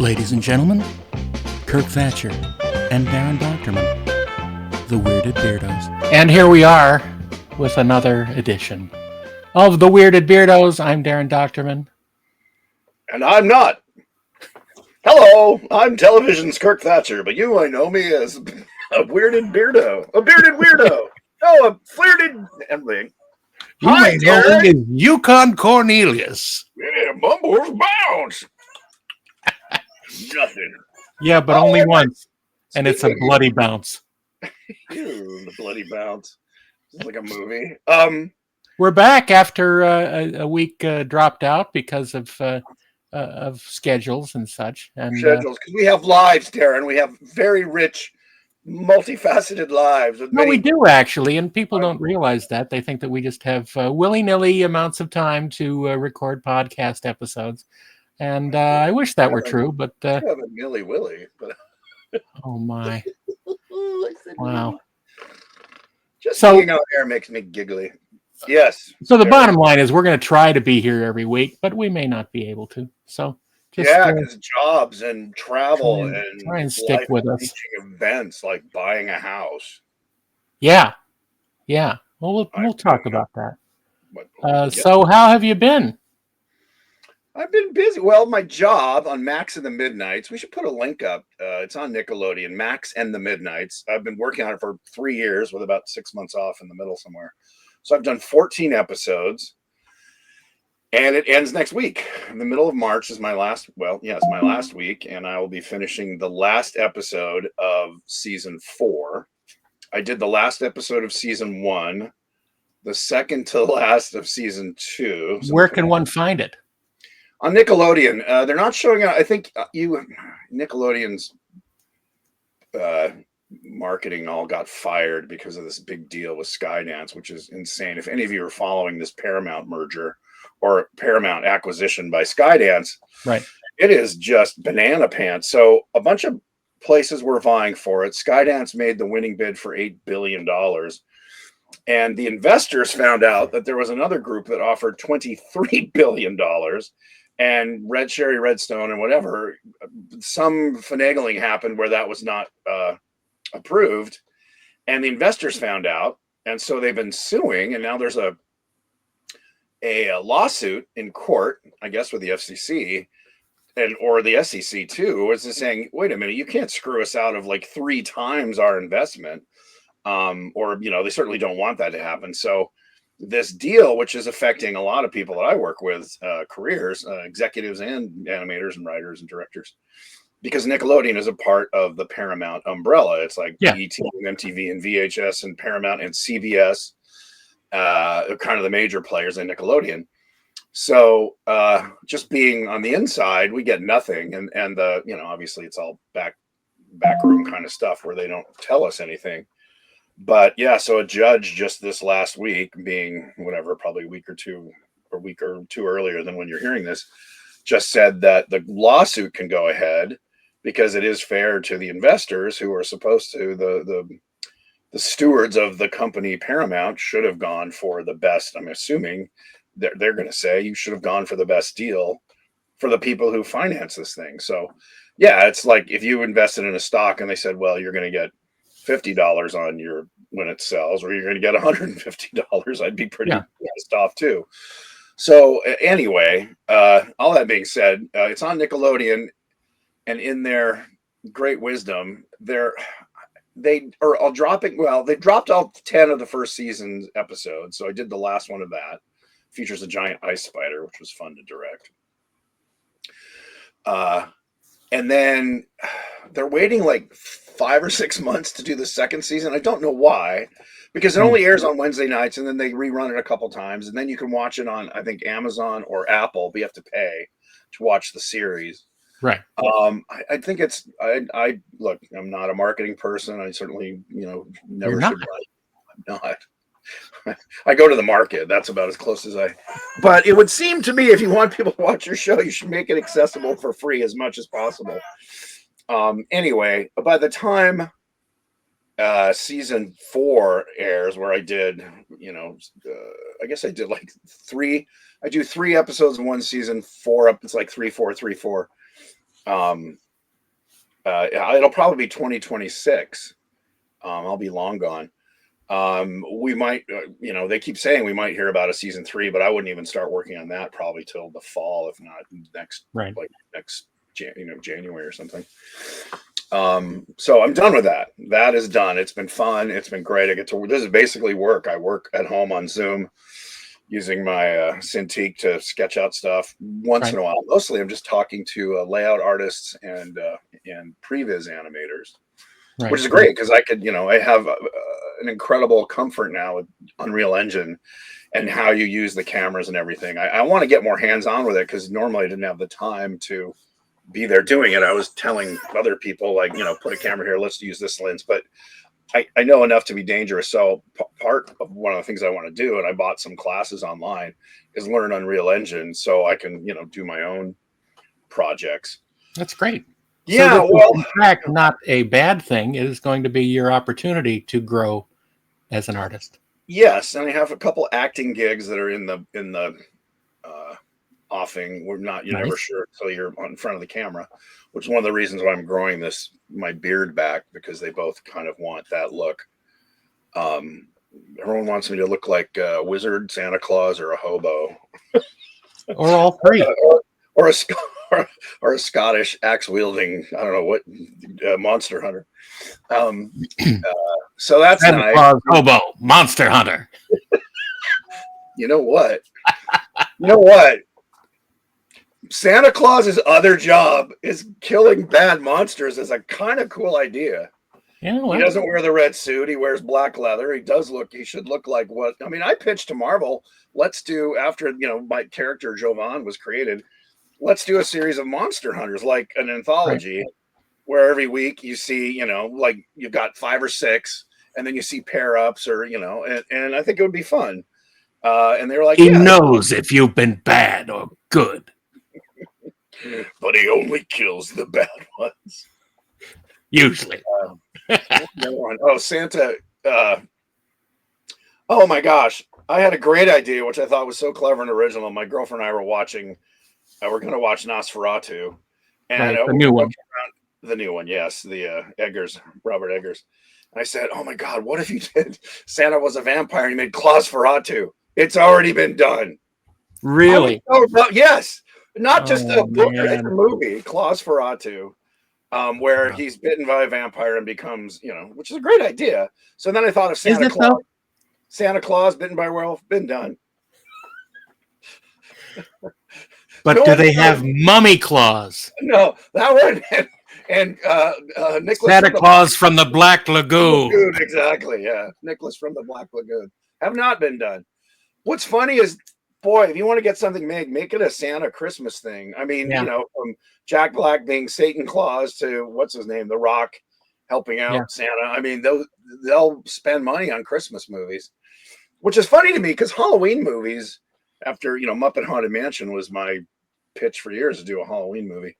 Ladies and gentlemen, Kirk Thatcher and Daren Doctorman, the Weirded Beardos. And here we are with another edition of the Weirded Beardos. I'm Daren Doctorman. And I'm not. Hello, I'm television's Kirk Thatcher, but you might know me as a weirded beardo. A bearded weirdo. Oh, a flirted everything. Hi, Daren. Is Yukon Cornelius. Yeah, Mumbles bounce. Nothing. Yeah, but only once. And it's a bloody bounce. Ew, the bloody bounce. It's like a movie. We're back after a week dropped out because of schedules and such. And schedules, because we have lives, Daren. We have very rich, multifaceted lives. No, we do actually, and people don't realize that. They think that we just have willy-nilly amounts of time to record podcast episodes. And I wish that were true, but I have a nilly willy. But oh my! Wow! Just being out there makes me giggly. Yes. So the bottom line is, we're going to try to be here every week, but we may not be able to. So just because jobs and travel try and stick with us. Events like buying a house. Yeah. Well, we'll talk about that. So how have you been? I've been busy. Well, my job on Max and the Midnights, we should put a link up. It's on Nickelodeon, Max and the Midnights. I've been working on it for 3 years with about 6 months off in the middle somewhere. So I've done 14 episodes, and it ends next week. In the middle of March is my last, it's my last week, and I will be finishing the last episode of season 4. I did the last episode of season 1, the second to last of season 2. Where can one find it? On Nickelodeon. They're not showing out. I think Nickelodeon's marketing all got fired because of this big deal with Skydance, which is insane. If any of you are following this Paramount merger or Paramount acquisition by Skydance, right, it is just banana pants. So a bunch of places were vying for it. Skydance made the winning bid for $8 billion. And the investors found out that there was another group that offered $23 billion. And Red Cherry, Redstone, and whatever, some finagling happened where that was not approved. And the investors found out. And so they've been suing. And now there's a lawsuit in court, I guess, with the FCC or the SEC too, is saying, wait a minute, you can't screw us out of like 3 times our investment. They certainly don't want that to happen. So this deal, which is affecting a lot of people that I work with, careers, executives and animators and writers and directors, because Nickelodeon is a part of the Paramount umbrella. It's like BET and MTV and VHS and Paramount and CBS, kind of the major players in Nickelodeon. So just being on the inside, we get nothing. And obviously it's all backroom kind of stuff where they don't tell us anything. But yeah, so a judge just this last week, being probably a week or two earlier than when you're hearing this, just said that the lawsuit can go ahead because it is fair to the investors who are supposed to, the stewards of the company Paramount should have gone for the best. I'm assuming they're going to say you should have gone for the best deal for the people who finance this thing. So yeah, it's like if you invested in a stock and they said, well, you're going to get $50 on when it sells, or you're going to get $150, I'd be pretty pissed off too. So anyway, all that being said, it's on Nickelodeon, and in their great wisdom, they dropped out 10 of the first season's episodes. So I did the last one of that. Features a giant ice spider, which was fun to direct. And then they're waiting like 5 or 6 months to do the second season. I don't know why, because it only airs on Wednesday nights, and then they rerun it a couple times, and then you can watch it on, I think, Amazon or Apple, but you have to pay to watch the series. Right. I think it's, I look, I'm not a marketing person. I certainly, never should. I'm not. I go to the market. That's about as close as but it would seem to me, if you want people to watch your show, you should make it accessible for free as much as possible. Anyway, by the time season 4 airs, where I did, I guess I did like 3. I do 3 episodes in one season, 4 up. It's like 3, 4, 3, 4. Um, it'll probably be 2026. I'll be long gone. We might, they keep saying we might hear about a season 3, but I wouldn't even start working on that probably till the fall, if not next, Right. like next, January or something. So I'm done with that. That is done. It's been fun. It's been great. This is basically work. I work at home on Zoom using my Cintiq to sketch out stuff once in a while. Mostly I'm just talking to layout artists and previs animators. Right. Which is great because I could, I have an incredible comfort now with Unreal Engine and how you use the cameras and everything. I want to get more hands-on with it because normally I didn't have the time to be there doing it. I was telling other people, like, put a camera here, let's use this lens. But I know enough to be dangerous. So part of one of the things I want to do, and I bought some classes online, is learn Unreal Engine so I can, do my own projects. That's great. Yeah, so well, in fact, not a bad thing. It is going to be your opportunity to grow as an artist. Yes, and I have a couple acting gigs that are in the offing. We're not, you're never sure until you're in front of the camera, which is one of the reasons why I'm growing my beard back, because they both kind of want that look. Everyone wants me to look like a wizard, Santa Claus, or a hobo, or all three, or a Scottish axe wielding, I don't know what, monster hunter. So that's Santa nice. Claus, hobo, monster hunter. You know what? Santa Claus's other job is killing bad monsters. Is a kind of cool idea. Yeah, well, he doesn't wear the red suit. He wears black leather. He should look like what? I mean, I pitched to Marvel. Let's do, after, my character Jovan was created, let's do a series of monster hunters, like an anthology, where every week you see, like you've got 5 or 6, and then you see pair ups, or, and I think it would be fun. And they were like, he knows if you've been bad or good. But he only kills the bad ones. Usually. Santa. Oh my gosh. I had a great idea, which I thought was so clever and original. My girlfriend and I were watching, we're going to watch Nosferatu. And the new one. The new one, yes. The Robert Eggers. And I said, oh my God, what if you did Santa was a vampire and he made Nosferatu? It's already been done. Really? Yes. Not just a book, it's a movie, Nosferatu, where he's bitten by a vampire and becomes, which is a great idea. So then I thought of Santa Claus. So? Santa Claus bitten by a werewolf, been done. But do they have mummy claws? No, that one. And Nicholas Santa Claus from the Black Lagoon. Exactly, yeah. Nicholas from the Black Lagoon. Have not been done. What's funny is, boy, if you want to get something made, make it a Santa Christmas thing. I mean, from Jack Black being Satan Claus to, what's his name, The Rock helping out Santa. I mean, they'll spend money on Christmas movies, which is funny to me because Halloween movies, after, Muppet Haunted Mansion was my pitch for years to do a Halloween movie.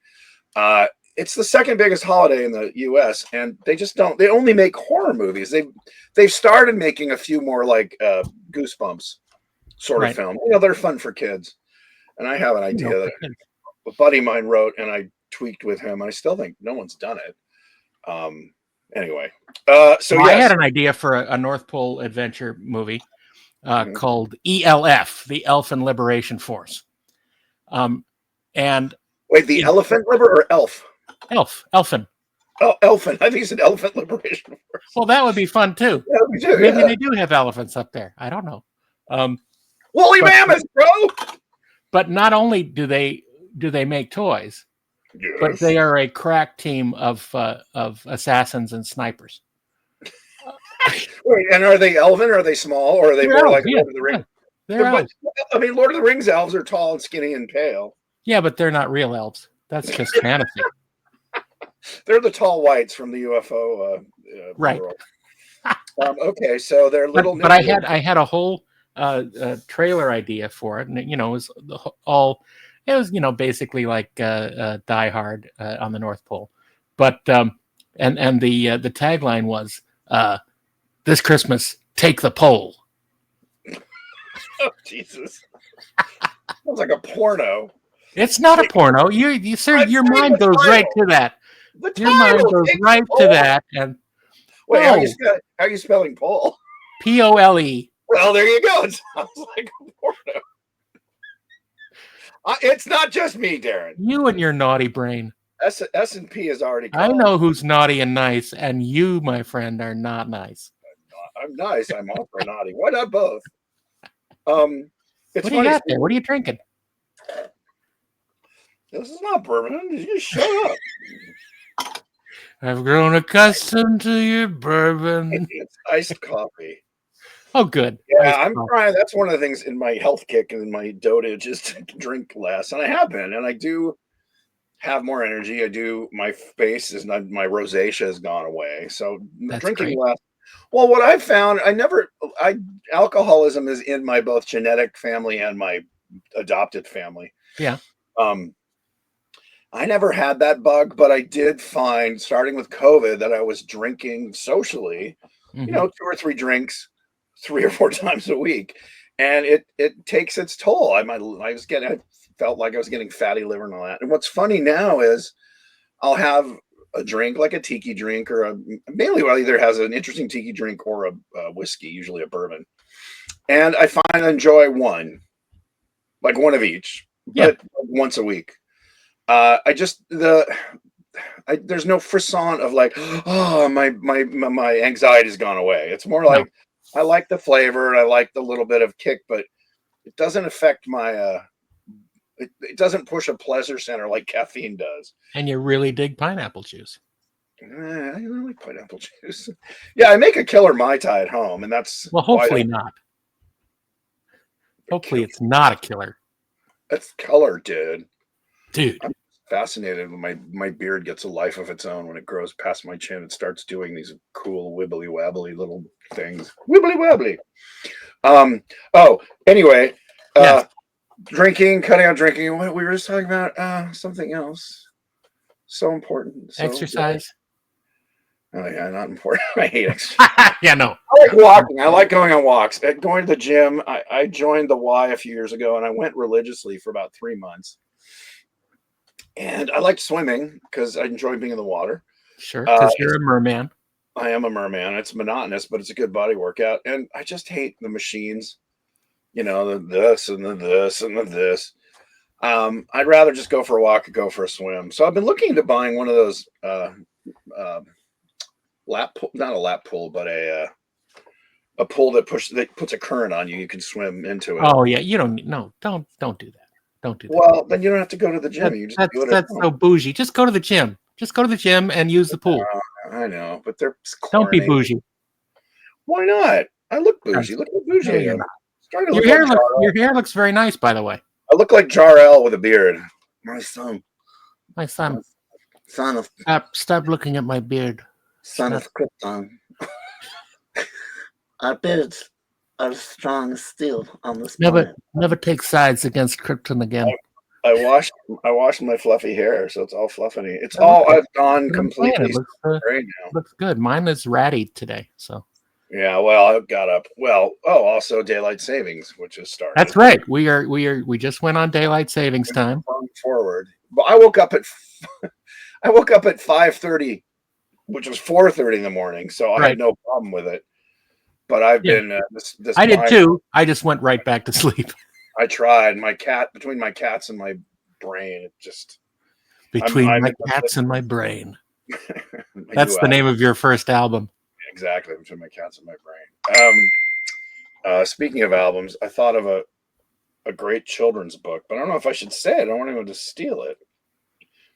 It's the second biggest holiday in the U.S. and they only make horror movies. They've started making a few more like Goosebumps sort of film. They're fun for kids. And I have an idea that a buddy of mine wrote, and I tweaked with him. I still think no one's done it. Anyway, I had an idea for a North Pole adventure movie called ELF, the Elfin Liberation Force. And wait, the Elephant Liber or Elf? Elfin. Oh, Elfin. I think you said Elephant Liberation Force. Well, that would be fun too. Yeah, we do. Maybe they do have elephants up there. I don't know. Woolly mammoths, bro. But not only do they make toys, but they are a crack team of assassins and snipers. Wait, and are they elven, or are they small, or are they more like Lord of the Rings? I mean, Lord of the Rings elves are tall and skinny and pale. Yeah, but they're not real elves. That's just fantasy. They're the tall whites from the UFO world. Okay, so they're little. But I had a whole trailer idea for it, and it was basically like Die Hard on the North Pole, but and the tagline was this Christmas, take the pole. Oh, Jesus. Sounds like a porno. It's not a porno. You sir, I'm your saying mind the goes right title. to that. The Your mind title. goes Take right the to poll. that. And Wait, no, how are you spelling pole? POLE. Well, there you go. It sounds like a porno. It's not just me, Daren. You and your naughty brain. S&P has already I called. know who's naughty and nice, and you, my friend, are not nice. I'm nice. I'm also naughty. Why not both? It's What do you funny. got there? What are you drinking? This is not bourbon. You shut up. I've grown accustomed to your bourbon. It's iced coffee. Oh, good. Yeah, I'm trying. That's one of the things in my health kick and my dotage is to drink less, and I have been, and I do have more energy. I do. My face is not. My rosacea has gone away, so That's drinking great. less. Well, what I've found, alcoholism is in my both genetic family and my adopted family. Yeah. I never had that bug, but I did find, starting with COVID, that I was drinking socially, Mhm. 2 or 3 drinks, 3 or 4 times a week, and it takes its toll. I felt like I was getting fatty liver and all that. And what's funny now is I'll have a drink like a tiki drink mainly what either has an interesting tiki drink or a whiskey, usually a bourbon, and I find I enjoy one of each, Yeah. but once a week. There's no frisson of like, oh, my anxiety's gone away. It's more like I like the flavor and I like the little bit of kick, but it doesn't affect my it doesn't push a pleasure center like caffeine does. And you really dig pineapple juice. I don't like pineapple juice. Yeah, I make a killer Mai Tai at home, and that's hopefully not. Hopefully it's not a killer. That's color, dude. Dude. I'm fascinated when my beard gets a life of its own. When it grows past my chin, it starts doing these cool wibbly wobbly little things. Wibbly wobbly. Anyway, drinking, cutting out drinking. What we were just talking about, something else. So important. Exercise. Oh yeah, not important. I hate exercise. Yeah, no. I like walking. I like going on walks. Going to the gym. I joined the Y a few years ago, and I went religiously for about 3 months. And I liked swimming because I enjoy being in the water. Sure, because you're a merman. I am a merman. It's monotonous, but it's a good body workout. And I just hate the machines. The this and the this and the this. I'd rather just go for a walk or go for a swim. So I've been looking into buying one of those not a lap pool, but a pool that puts a current on you. You can swim into it. Oh yeah, you don't do that. Don't do that. Well, then you don't have to go to the gym. You just do it. That's so bougie. Just go to the gym. Just go to the gym and use the pool. I know, but they're don't be bougie. Why not? I look bougie. Look how bougie I am. Your hair looks very nice, by the way. I look like Jar-El with a beard. My son. Son of. Stop looking at my beard. Son of Krypton. Our beards are strong as steel on this planet. Never take sides against Krypton again. I washed my fluffy hair, so it's all fluffy. I've gone completely gray now. Looks good. Mine is ratty today, so. Yeah, well, I got up. Well, also daylight savings, which is starting. That's right. We just went on daylight savings time. Forward, but I woke up at 5:30, which was 4:30 in the morning, so I had no problem with it. But I've been I did too. I just went right back to sleep. I tried. Between my cats and my brain, it just between my cats and my brain. That's the name of your first album. Exactly, between my cats and my brain. Speaking of albums, I thought of a great children's book, but I don't know if I should say it. I don't want anyone to steal it.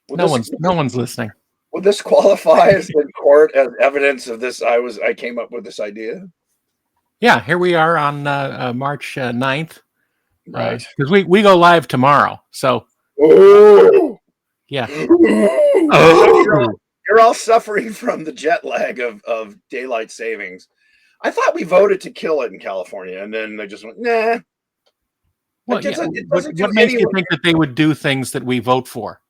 No one's listening. Would this qualify as in court as evidence of this? I came up with this idea. Yeah, here we are on March 9th. Right. Because we go live tomorrow. So. Ooh. Yeah. You're all suffering from the jet lag of daylight savings. I thought we voted to kill it in California, and then they just went, nah. What makes you think that they would do things that we vote for?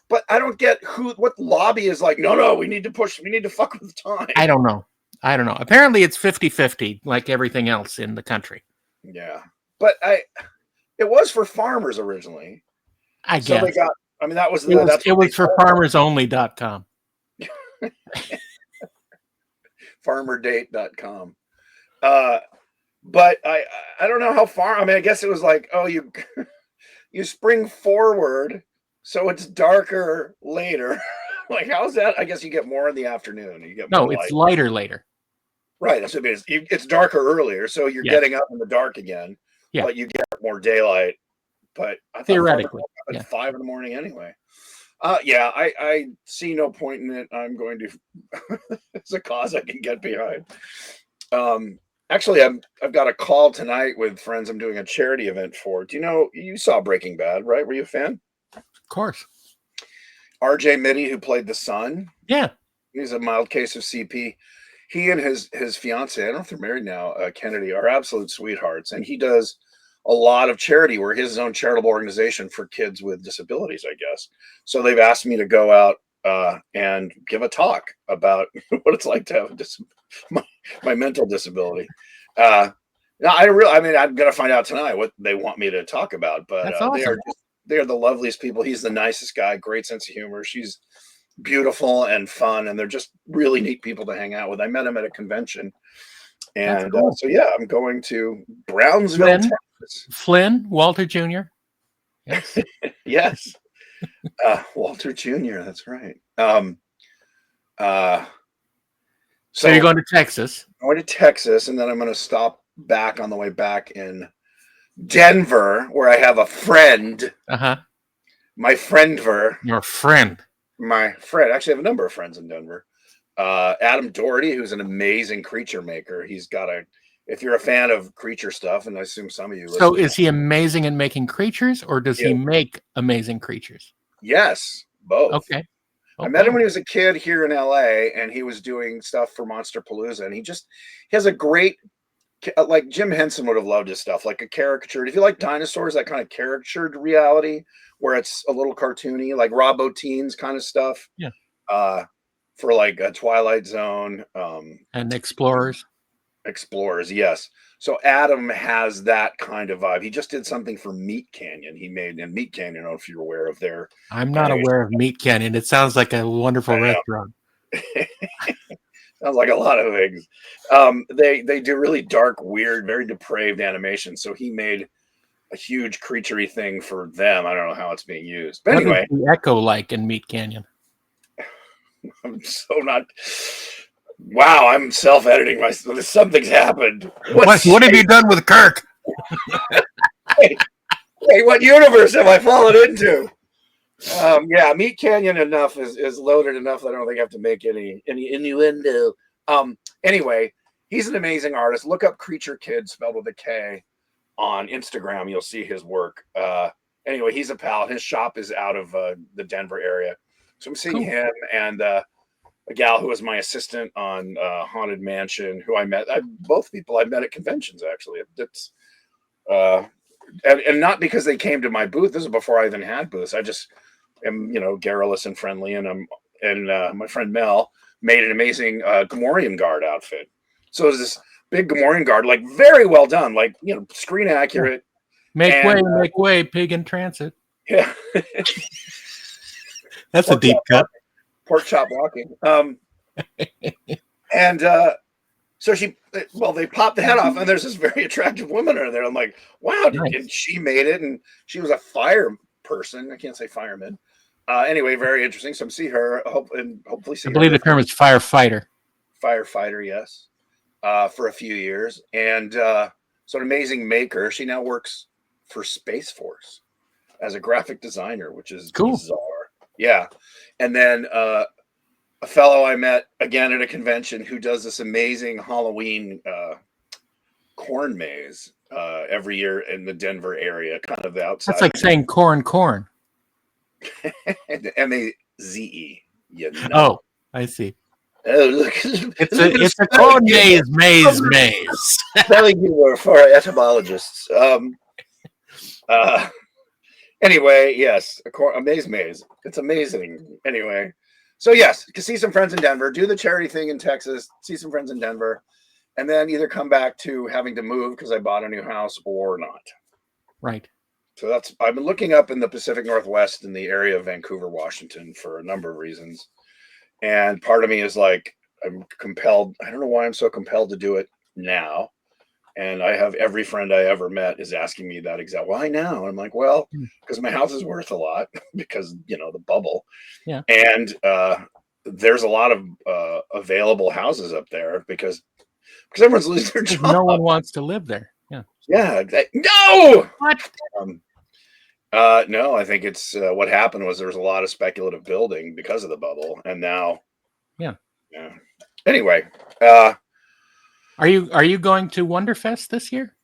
But I don't get what lobby is like, no, we need to fuck with time. I don't know. Apparently it's 50-50 like everything else in the country. Yeah. But it was for farmers originally. I So they guess. got, I mean, that was It was, that's it what they was for told farmersonly.com. farmerdate.com. But I don't know how far. I mean, I guess it was like, oh, you you spring forward, so it's darker later. Like, how's that? I guess you get more in the afternoon. You get more No, it's light. lighter later. Right. That's what it is. It's darker earlier, so you're Yes. getting up in the dark again. Yeah. But you get more daylight. But I thought Theoretically, at yeah. 5 a.m. anyway. Yeah, I see no point in it. I'm going to. It's a cause I can get behind. Actually, I've got a call tonight with friends. I'm doing a charity event for. Do you know you saw Breaking Bad, right? Were you a fan? Of course. R.J. Mitty, who played the son. Yeah. He's a mild case of CP. He and his fiance, I don't know if they're married now, Kennedy, are absolute sweethearts, and he does a lot of charity work. He has his own charitable organization for kids with disabilities, I guess. So they've asked me to go out and give a talk about what it's like to have my mental disability. No, I mean, I'm gonna find out tonight what they want me to talk about, but That's awesome. they are the loveliest people. He's the nicest guy, great sense of humor. She's beautiful and fun, and they're just really neat people to hang out with. I met him at a convention, and cool. so yeah, I'm going to Brownsville, Texas. Flynn, Walter Jr. Yes. Yes. Walter Jr. That's right. So you're going to Texas. I'm going to Texas, and then I'm going to stop back on the way back in Denver, where I have a friend. My friendver. Your friend. My friend. Actually, I have a number of friends in Denver. Adam Doherty, who's an amazing creature maker. He's got if you're a fan of creature stuff, and I assume some of you listen. So is he amazing in making creatures, or does he make amazing creatures? Yes, both. Okay. I met him when he was a kid here in LA, and he was doing stuff for Monsterpalooza, and he has a great, like Jim Henson would have loved his stuff, like a caricatured. If you like dinosaurs, that kind of caricatured reality where it's a little cartoony, like Rob Bottin's kind of stuff. Yeah. For like a Twilight Zone. And Explorers. Explorers, yes. So Adam has that kind of vibe. He just did something for Meat Canyon. He made in Meat Canyon. I don't know if you're aware of their. I'm not aware of Meat Canyon. It sounds like a wonderful restaurant. Sounds like a lot of things. They do really dark, weird, very depraved animation. So he made a huge creaturey thing for them. I don't know how it's being used. But anyway, what is the echo like in Meat Canyon? I'm so not. Wow, I'm self-editing myself. Something's happened. What have you done with Kirk? Hey, what universe have I fallen into? Yeah, Meat Canyon enough is loaded enough that I don't think I have to make any innuendo. Anyway, he's an amazing artist. Look up Creature Kid spelled with a K on Instagram. You'll see his work. Anyway, he's a pal. His shop is out of the Denver area. So I'm seeing him and a gal who was my assistant on Haunted Mansion, who I met. Both people I met at conventions, actually. It's and not because they came to my booth. This is before I even had booths. I just am, garrulous and friendly, and my friend Mel made an amazing Gamorrean Guard outfit. So it was this big Gamorrean Guard, like very well done, like screen accurate. Make way, pig in transit. Yeah. That's a deep cut. Pork chop walking. And so they popped the head off, and there's this very attractive woman in there. I'm like, wow, and she made it, and she was a fire person. I can't say fireman. Anyway, very interesting. So see her, hopefully see. I believe the term is firefighter. Firefighter, yes. For a few years, and so an amazing maker. She now works for Space Force as a graphic designer, which is cool. Bizarre. Yeah. And then a fellow I met again at a convention who does this amazing Halloween corn maze every year in the Denver area, kind of the outside. That's like saying corn. M-A-Z-E. Oh, I see. Oh, look. It's a corn maze. Spelling humor for etymologists. Anyway, yes, a maze. It's amazing. Anyway, so yes, you can see some friends in Denver, do the charity thing in Texas, see some friends in Denver, and then either come back to having to move because I bought a new house or not. Right. So I've been looking up in the Pacific Northwest in the area of Vancouver, Washington for a number of reasons. And part of me is like, I'm compelled. I don't know why I'm so compelled to do it now. And I have every friend I ever met is asking me that exact, why now? And I'm like, well, because my house is worth a lot because, the bubble. Yeah. And there's a lot of available houses up there because everyone's losing their job. No one wants to live there. Yeah. Yeah. No. What? No, I think it's what happened was there was a lot of speculative building because of the bubble, and now, yeah. Anyway, are you going to Wonderfest this year?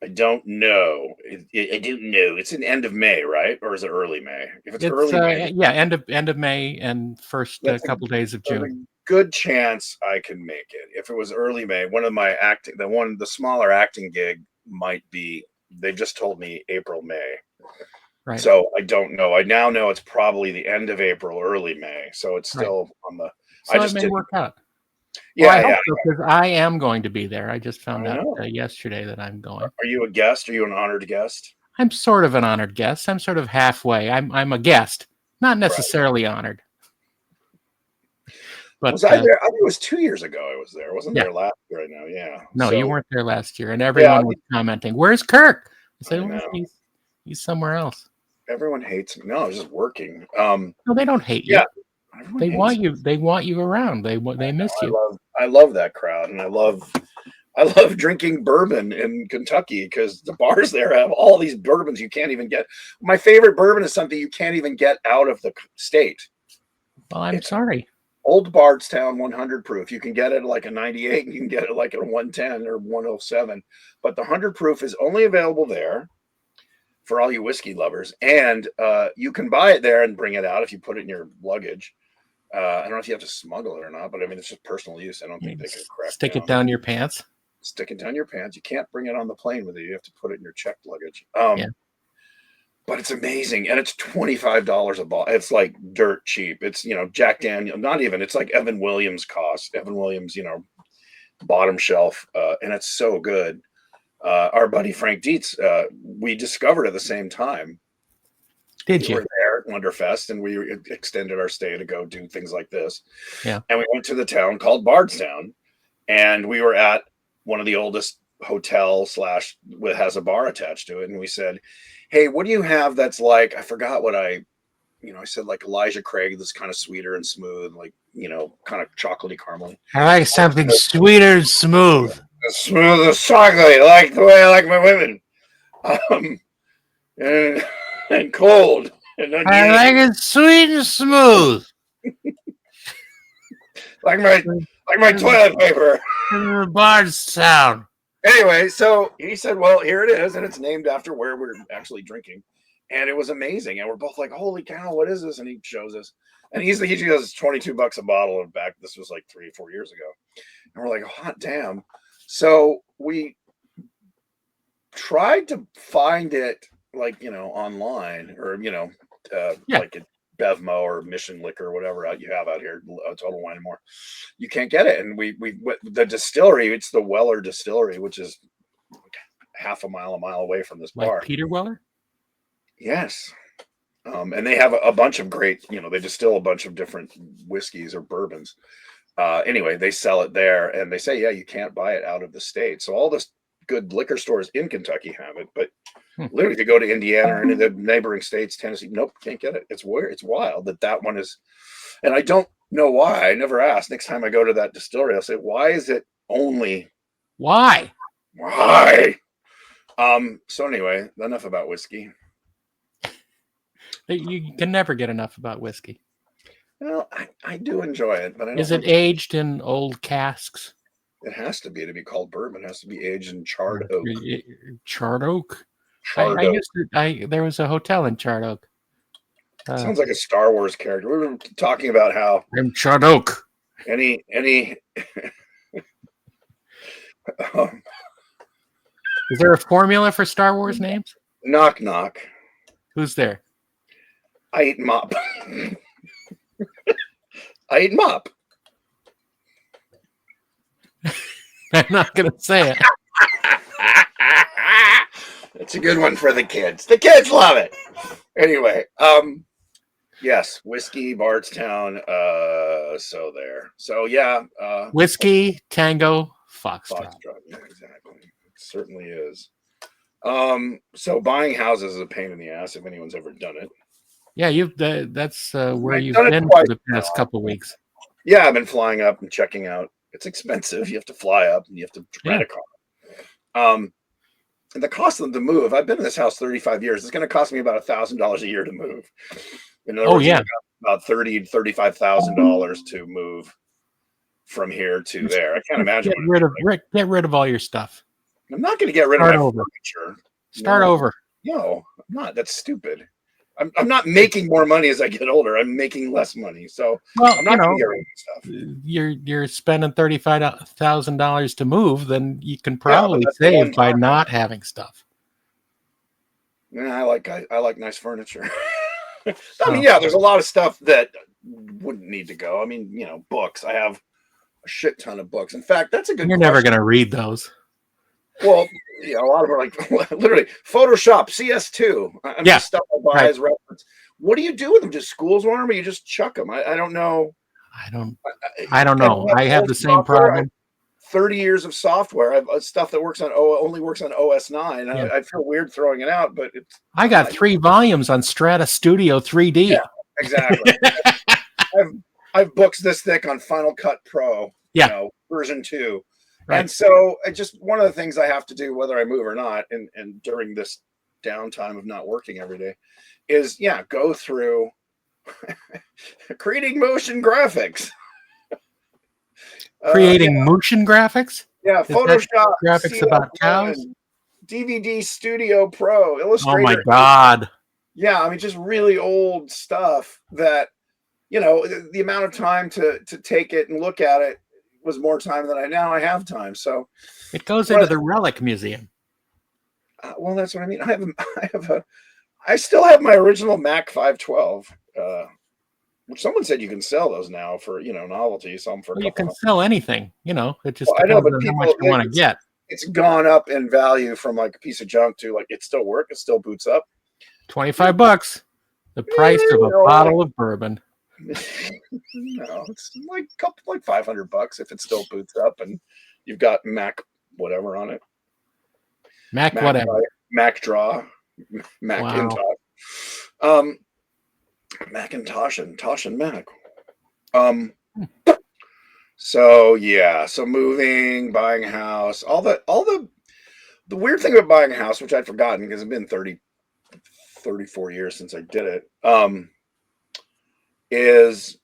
I don't know. I don't know. It's in end of May, right? Or is it early May? If it's early May, yeah, end of May and first couple days of June. There's a good chance I can make it. If it was early May, one of my the smaller acting gig might be. They've just told me April, May. Right. So I don't know. I now know it's probably the end of April, early May. So it's still on the. So I just it may work out. Yeah, well, I hope so, because I am going to be there. I just found out yesterday that I'm going. Are you a guest? Are you an honored guest? I'm sort of an honored guest. I'm sort of halfway. I'm a guest, not necessarily honored. But was I there? I think it was 2 years ago. I was there. I wasn't there last year. Right now, yeah. No, you weren't there last year, and everyone was commenting, "Where's Kirk?" I said, well, "He's somewhere else." Everyone hates me. No, I was just working. No, they don't hate you. They want you. They want you around. They miss you. I love that crowd, and I love drinking bourbon in Kentucky because the bars there have all these bourbons you can't even get. My favorite bourbon is something you can't even get out of the state. Well, I'm sorry. Old Bardstown 100 proof. You can get it like a 98, and you can get it like a 110 or 107. But the 100 proof is only available there for all you whiskey lovers, and you can buy it there and bring it out if you put it in your luggage. I don't know if you have to smuggle it or not, but I mean, it's just personal use. I don't think they can crack stick it down your pants. Stick it down your pants. You can't bring it on the plane with you. You have to put it in your checked luggage. But it's amazing, and it's $25 a bottle. It's like dirt cheap. It's Jack Daniel, not even. It's like Evan Williams cost. Evan Williams, bottom shelf, and it's so good. Our buddy Frank Dietz, we discovered at the same time. Did you? We were there at Wonderfest, and we extended our stay to go do things like this. Yeah. And we went to the town called Bardstown, and we were at one of the oldest hotels has a bar attached to it. And we said, hey, what do you have that's like, I forgot what I said like Elijah Craig that's kind of sweeter and smooth, like, kind of chocolately caramely. I like something sweeter and smooth. Smooth as chocolate, like the way I like my women. And cold. And I like it sweet and smooth. like my toilet paper. Bardstown. Anyway, so he said, well, here it is, and it's named after where we're actually drinking. And it was amazing. And we're both like, holy cow, what is this? And he shows us. And he goes, $22 a bottle. And back, this was like 3 or 4 years ago. And we're like, hot damn. So we tried to find it like, online or, like at Bevmo or Mission Liquor or whatever you have out here, Total Wine and More. You can't get it. And we the distillery, it's the Weller Distillery, which is half a mile away from this bar. Peter Weller? Yes. And they have a bunch of great, they distill a bunch of different whiskeys or bourbons. Anyway, they sell it there, and they say, yeah, you can't buy it out of the state. So all this good liquor stores in Kentucky have it, but literally if you go to Indiana or any of the neighboring states, Tennessee, nope, can't get it. It's weird. It's wild that one is, and I don't know why. I never asked. Next time I go to that distillery, I'll say, why is it only? Why? So anyway, enough about whiskey. You can never get enough about whiskey. Well, I do enjoy it, but I don't. Is it aged in old casks? It has to be called bourbon. It has to be aged in charred oak. Charred oak? There was a hotel in Charred Oak. Sounds like a Star Wars character. We were talking about how I'm Charred Oak. Any Is there a formula for Star Wars names? Knock knock. Who's there? I eat mop. I eat mop. I'm not gonna say it. It's a good one for the kids. The kids love it. Anyway, yes, whiskey, Bardstown. So there. So yeah, Whiskey, Tango, Foxtrot. Yeah, exactly. It certainly is. So buying houses is a pain in the ass if anyone's ever done it. Yeah, that's where I've you've done it been twice for the past couple of weeks. Yeah, I've been flying up and checking out. It's expensive. You have to fly up and you have to rent a car. And the cost of the move, I've been in this house 35 years. It's going to cost me about $1,000 a year to move. In other words, about $35,000 to move from here to there. I can't imagine. Get rid of all your stuff. I'm not going to get rid of my furniture. Start over. No, I'm not. That's stupid. I'm not making more money as I get older. I'm making less money. So I'm not going to get rid of stuff. You're spending $35,000 to move, then you can probably save by not having stuff. Yeah, I like nice furniture. I mean, yeah, there's a lot of stuff that wouldn't need to go. I mean, books. I have a shit ton of books. In fact, that's a good. You're never going to read those. Well, a lot of them are like literally Photoshop CS2. Just stuff I buy as reference. What do you do with them? Just schools want them, or you just chuck them? I don't know. I don't know. I have the same problem. 30 years of software. I have stuff that only works on OS 9. Yeah. I feel weird throwing it out, but I got 3 volumes on Strata Studio 3D. Yeah, exactly. I have books this thick on Final Cut Pro. Version 2. Right. And so one of the things I have to do, whether I move or not, and during this downtime of not working every day, is go through creating motion graphics. Creating motion graphics? Yeah, Photoshop graphics about cows. DVD Studio Pro, Illustrator. Oh my God. Yeah, I mean, just really old stuff that, the amount of time to take it and look at it was more time than I have time. So it goes into the Relic Museum. Well, that's what I mean. I still have my original Mac 512, which someone said you can sell those now for, novelty. Some for you can sell anything, it just depends on how much you want to get. It's gone up in value from like a piece of junk to like it still works, it still boots up. $25, the price of a bottle of bourbon. No, it's like $500 if it still boots up and you've got Mac whatever on it. Mac whatever. Mac Draw. Macintosh. Macintosh and Mac. So moving, buying a house, all the weird thing about buying a house, which I'd forgotten because it's been 34 years since I did it, is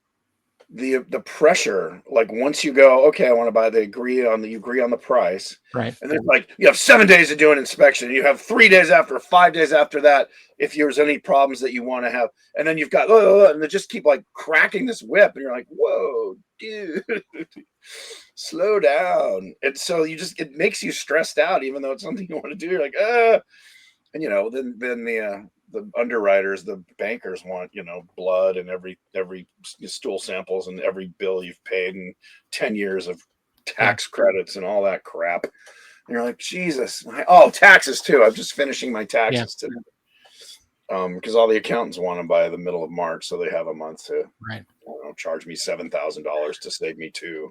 the pressure. Like once you go, okay, I want to buy, you agree on the price, right? And then like you have 7 days to do an inspection. You have 3 days after, 5 days after that, if there's any problems that you want to have, and then you've got and they just keep like cracking this whip, and you're like, whoa, dude, slow down. And so it makes you stressed out, even though it's something you want to do. You're like, and then the underwriters, the bankers want, blood and every stool samples and every bill you've paid and 10 years of tax credits and all that crap. And you're like, Jesus. Taxes too. I'm just finishing my taxes today. Because all the accountants want them by the middle of March, so they have a month to charge me $7,000 to save me $2,000.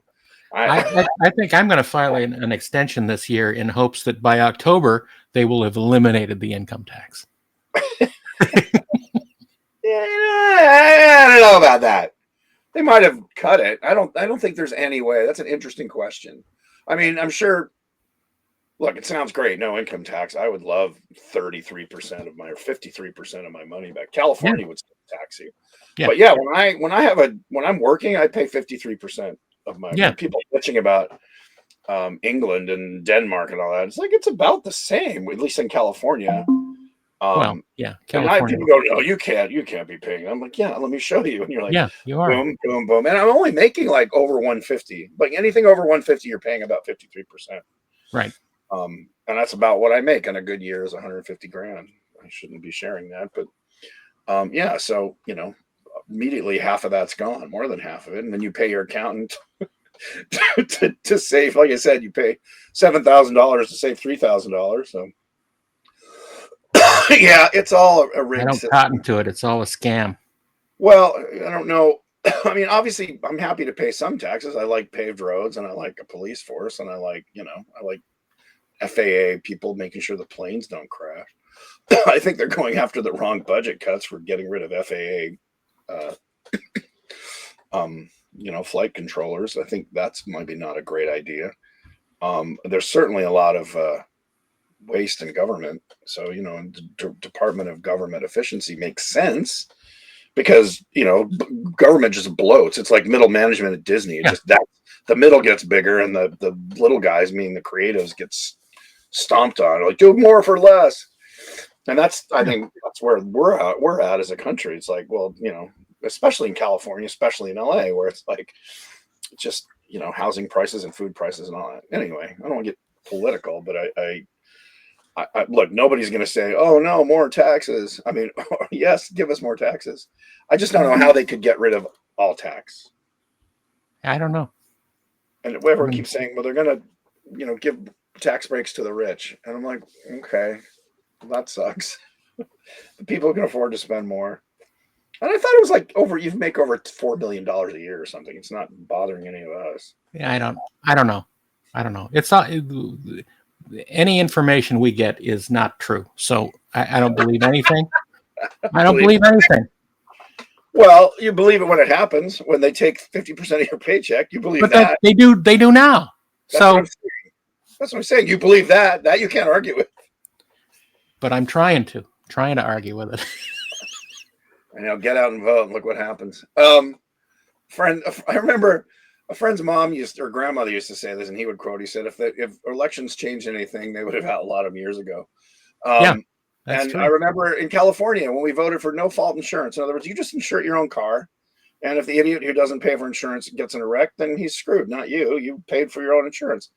I think I'm going to file an extension this year in hopes that by October they will have eliminated the income tax. I don't know about that. They might have cut it. I don't think there's any way. That's an interesting question. I mean, I'm sure. Look, it sounds great. No income tax. I would love 33% of my, or 53% of my money back. California would still tax you. Yeah. But when I'm working, I pay 53% of my. People bitching about England and Denmark and all that. It's like it's about the same, at least in California. California. People go, no, you can't be paying. I'm like, let me show you. And you're like, you are. Boom, boom, boom. And I'm only making like over 150. Like anything over 150, you're paying about 53%. Right. And that's about what I make on a good year is 150 grand. I shouldn't be sharing that, but so immediately half of that's gone, more than half of it, and then you pay your accountant to save. Like I said, you pay $7,000 to save $3,000. So Yeah, it's all a I rigged don't system. cotton to it. It's all a scam. Well, I don't know. I mean, obviously, I'm happy to pay some taxes. I like paved roads, and I like a police force, and I like, I like FAA people making sure the planes don't crash. I think they're going after the wrong budget cuts for getting rid of FAA, uh, flight controllers. I think that's maybe not a great idea. There's certainly a lot of waste in government, so Department of Government Efficiency makes sense because government just bloats. It's like middle management at Disney. It Yeah. just that the middle gets bigger, and the little guys, meaning the creatives, gets stomped on. Like, do more for less. And I think that's where we're at as a country. It's like, well, especially in California, especially in LA, where it's like just housing prices and food prices and all that. Anyway, I don't want to get political, but I look, nobody's going to say, oh no, more taxes. I mean, yes, give us more taxes. I just don't know how they could get rid of all tax. I don't know. And everyone keeps saying, well, they're going to give tax breaks to the rich. And I'm like, okay, that sucks. The people can afford to spend more. And I thought it was like you make over $4 billion a year or something. It's not bothering any of us. Yeah, I don't know. It's not any information we get is not true. So I don't believe anything. I don't believe anything. Well, you believe it when it happens. When they take 50% of your paycheck, you believe that. They do now. That's what I'm saying. You believe that. That you can't argue with. But I'm trying to argue with it. Get out and vote and look what happens. I remember a friend's mom or grandmother used to say this, and he would quote. He said, "If elections changed anything, they would have outlawed them years ago." Yeah, that's and true. I remember in California when we voted for no fault insurance. In other words, you just insure your own car, and if the idiot who doesn't pay for insurance gets in a wreck, then he's screwed. Not you. You paid for your own insurance.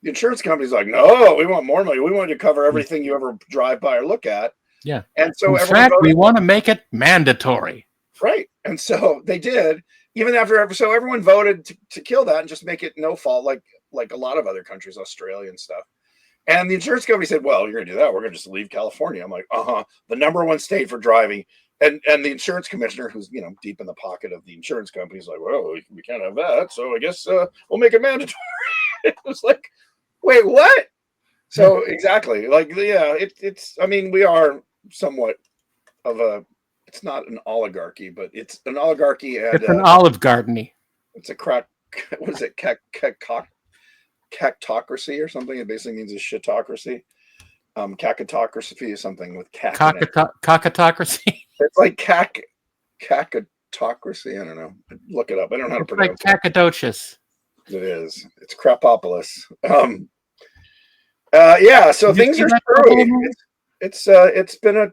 The insurance company's like, "No, we want more money. We want you to cover everything you ever drive by or look at." Yeah. And so in fact, we want to make it mandatory. Right. And so they did, even so everyone voted to kill that and just make it no fault, like a lot of other countries, Australia and stuff. And the insurance company said, well, you're going to do that. We're going to just leave California. I'm like, the number one state for driving. And the insurance commissioner, who's, deep in the pocket of the insurance company, is like, well, we can't have that. So I guess we'll make it mandatory. It was like, wait, what? So exactly. Like, yeah, I mean, we are somewhat of it's not an oligarchy, but it's an oligarchy. And it's an Olive Garden-y. It's a what is it? Cactocracy or something. It basically means a shitocracy. Cacatocracy is something with cac. Cockatocracy. It's like cacatocracy. I don't know. Look it up. I don't know how to pronounce it. Like Cacadocious. It is. It's Crapopolis. Yeah. So things are screwy. It's been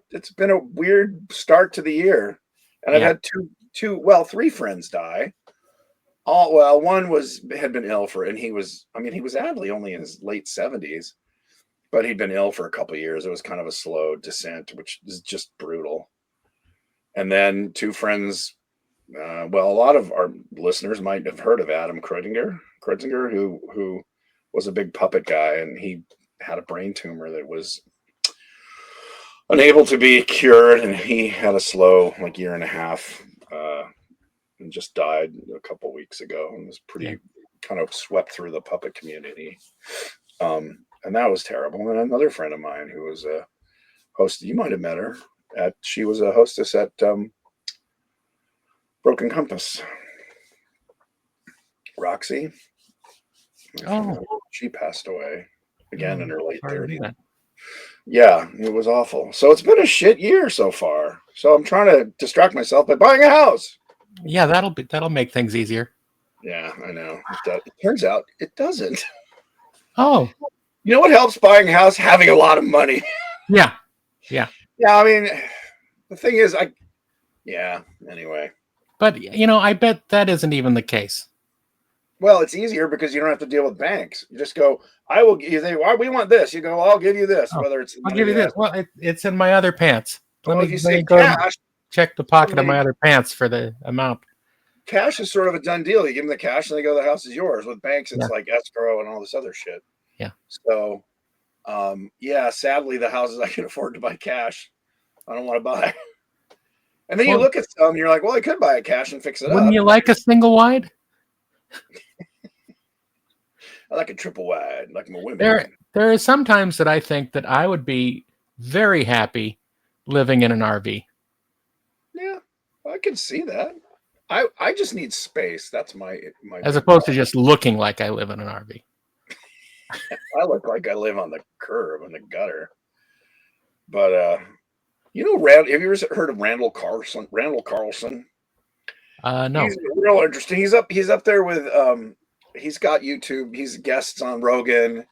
a weird start to the year, and I've had three friends die. One had been ill and he was adly only in his late 70s, but he'd been ill for a couple of years. It was kind of a slow descent, which is just brutal. And then two friends, a lot of our listeners might have heard of Adam Kreuziger, who was a big puppet guy, and he had a brain tumor that was unable to be cured, and he had a slow year and a half and just died a couple weeks ago, and was pretty kind of swept through the puppet community, and that was terrible. And another friend of mine who was a host, you might have met her she was a hostess at Broken Compass, Roxy. She passed away again in her late 30s. Yeah, it was awful. So it's been a shit year so far. So I'm trying to distract myself by buying a house. Yeah, that'll make things easier. Yeah, I know. It turns out it doesn't. Oh. You know what helps buying a house? Having a lot of money. Yeah. I mean, the thing is, anyway. But, I bet that isn't even the case. Well, it's easier because you don't have to deal with banks. You just go, I will. You say, we want this. You go, I'll give you this. Whether it's I'll give you this. Well, it's in my other pants. Let me go cash, check the pocket of my other pants for the amount. Cash is sort of a done deal. You give them the cash and they go, the house is yours. With banks, it's like escrow and all this other shit. Yeah. So, sadly, the houses I can afford to buy cash I don't want to buy. And then you Well, look at some, and you're like, well, I could buy it cash and fix it wouldn't up. you like a single wide? I like a triple wide, like my women. There are some times that I think that I would be very happy living in an RV. Yeah, I can see that. I just need space. That's my As big opposed to problem. just looking like I live in an RV. I look like I live on the curb in the gutter. But have you ever heard of Randall Carlson? Randall Carlson. No. He's real interesting. He's up there with he's got YouTube. He's guests on Rogan.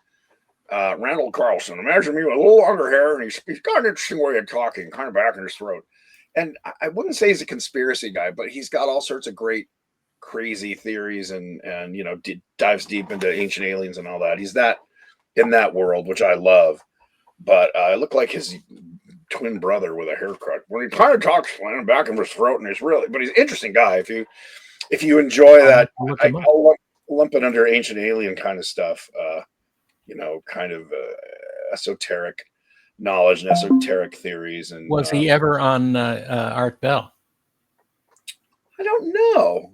Randall Carlson. Imagine me with a little longer hair, and he's got an interesting way of talking, kind of back in his throat. And I wouldn't say he's a conspiracy guy, but he's got all sorts of great, crazy theories, and dives deep into ancient aliens and all that. He's in that world, which I love. But I look like his twin brother with a haircut. When he kind of talks back in his throat, and but he's an interesting guy. If you enjoy that, I'll lump it under ancient alien kind of stuff. Kind of esoteric knowledge and esoteric theories. And was he ever on Art Bell? I don't know.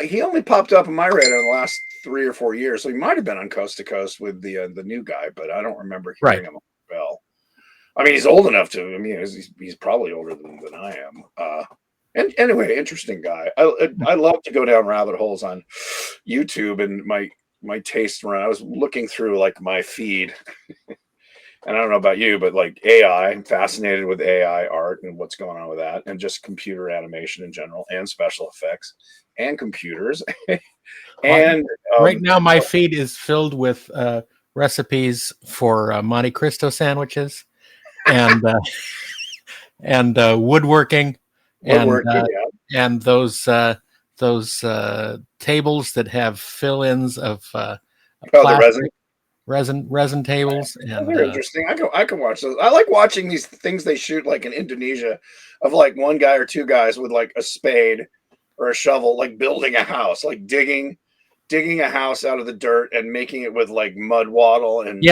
He only popped up on my radar in the last 3 or 4 years, so he might have been on Coast to Coast with the new guy, but I don't remember hearing him on Bell. I mean, he's old enough to. I mean, he's probably older than I am. And anyway, interesting guy. I love to go down rabbit holes on YouTube, and my taste when I was looking through like my feed, and I don't know about you, but like AI, I'm fascinated with AI art and what's going on with that, and just computer animation in general, and special effects, and computers. And right now, my feed is filled with recipes for Monte Cristo sandwiches, and woodworking, and those tables that have fill-ins of plastic, the resin tables. And they're interesting. I can watch those. I like watching these things they shoot like in Indonesia, of like one guy or two guys with like a spade or a shovel, like building a house, like digging a house out of the dirt and making it with like mud wattle and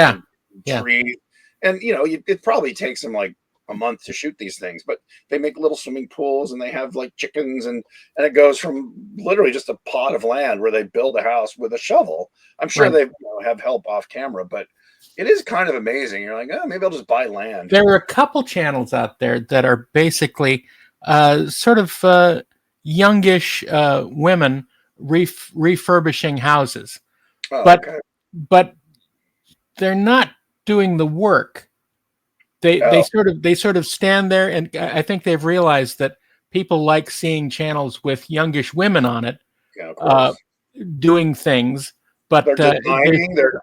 trees. And it probably takes them like a month to shoot these things, but they make little swimming pools, and they have like chickens, and it goes from literally just a plot of land where they build a house with a shovel. I'm sure they have help off camera, but it is kind of amazing. You're like, oh, maybe I'll just buy land. There are a couple channels out there that are basically sort of youngish women refurbishing houses, but they're not doing the work. They sort of stand there, and I think they've realized that people like seeing channels with youngish women on it, doing things. But there's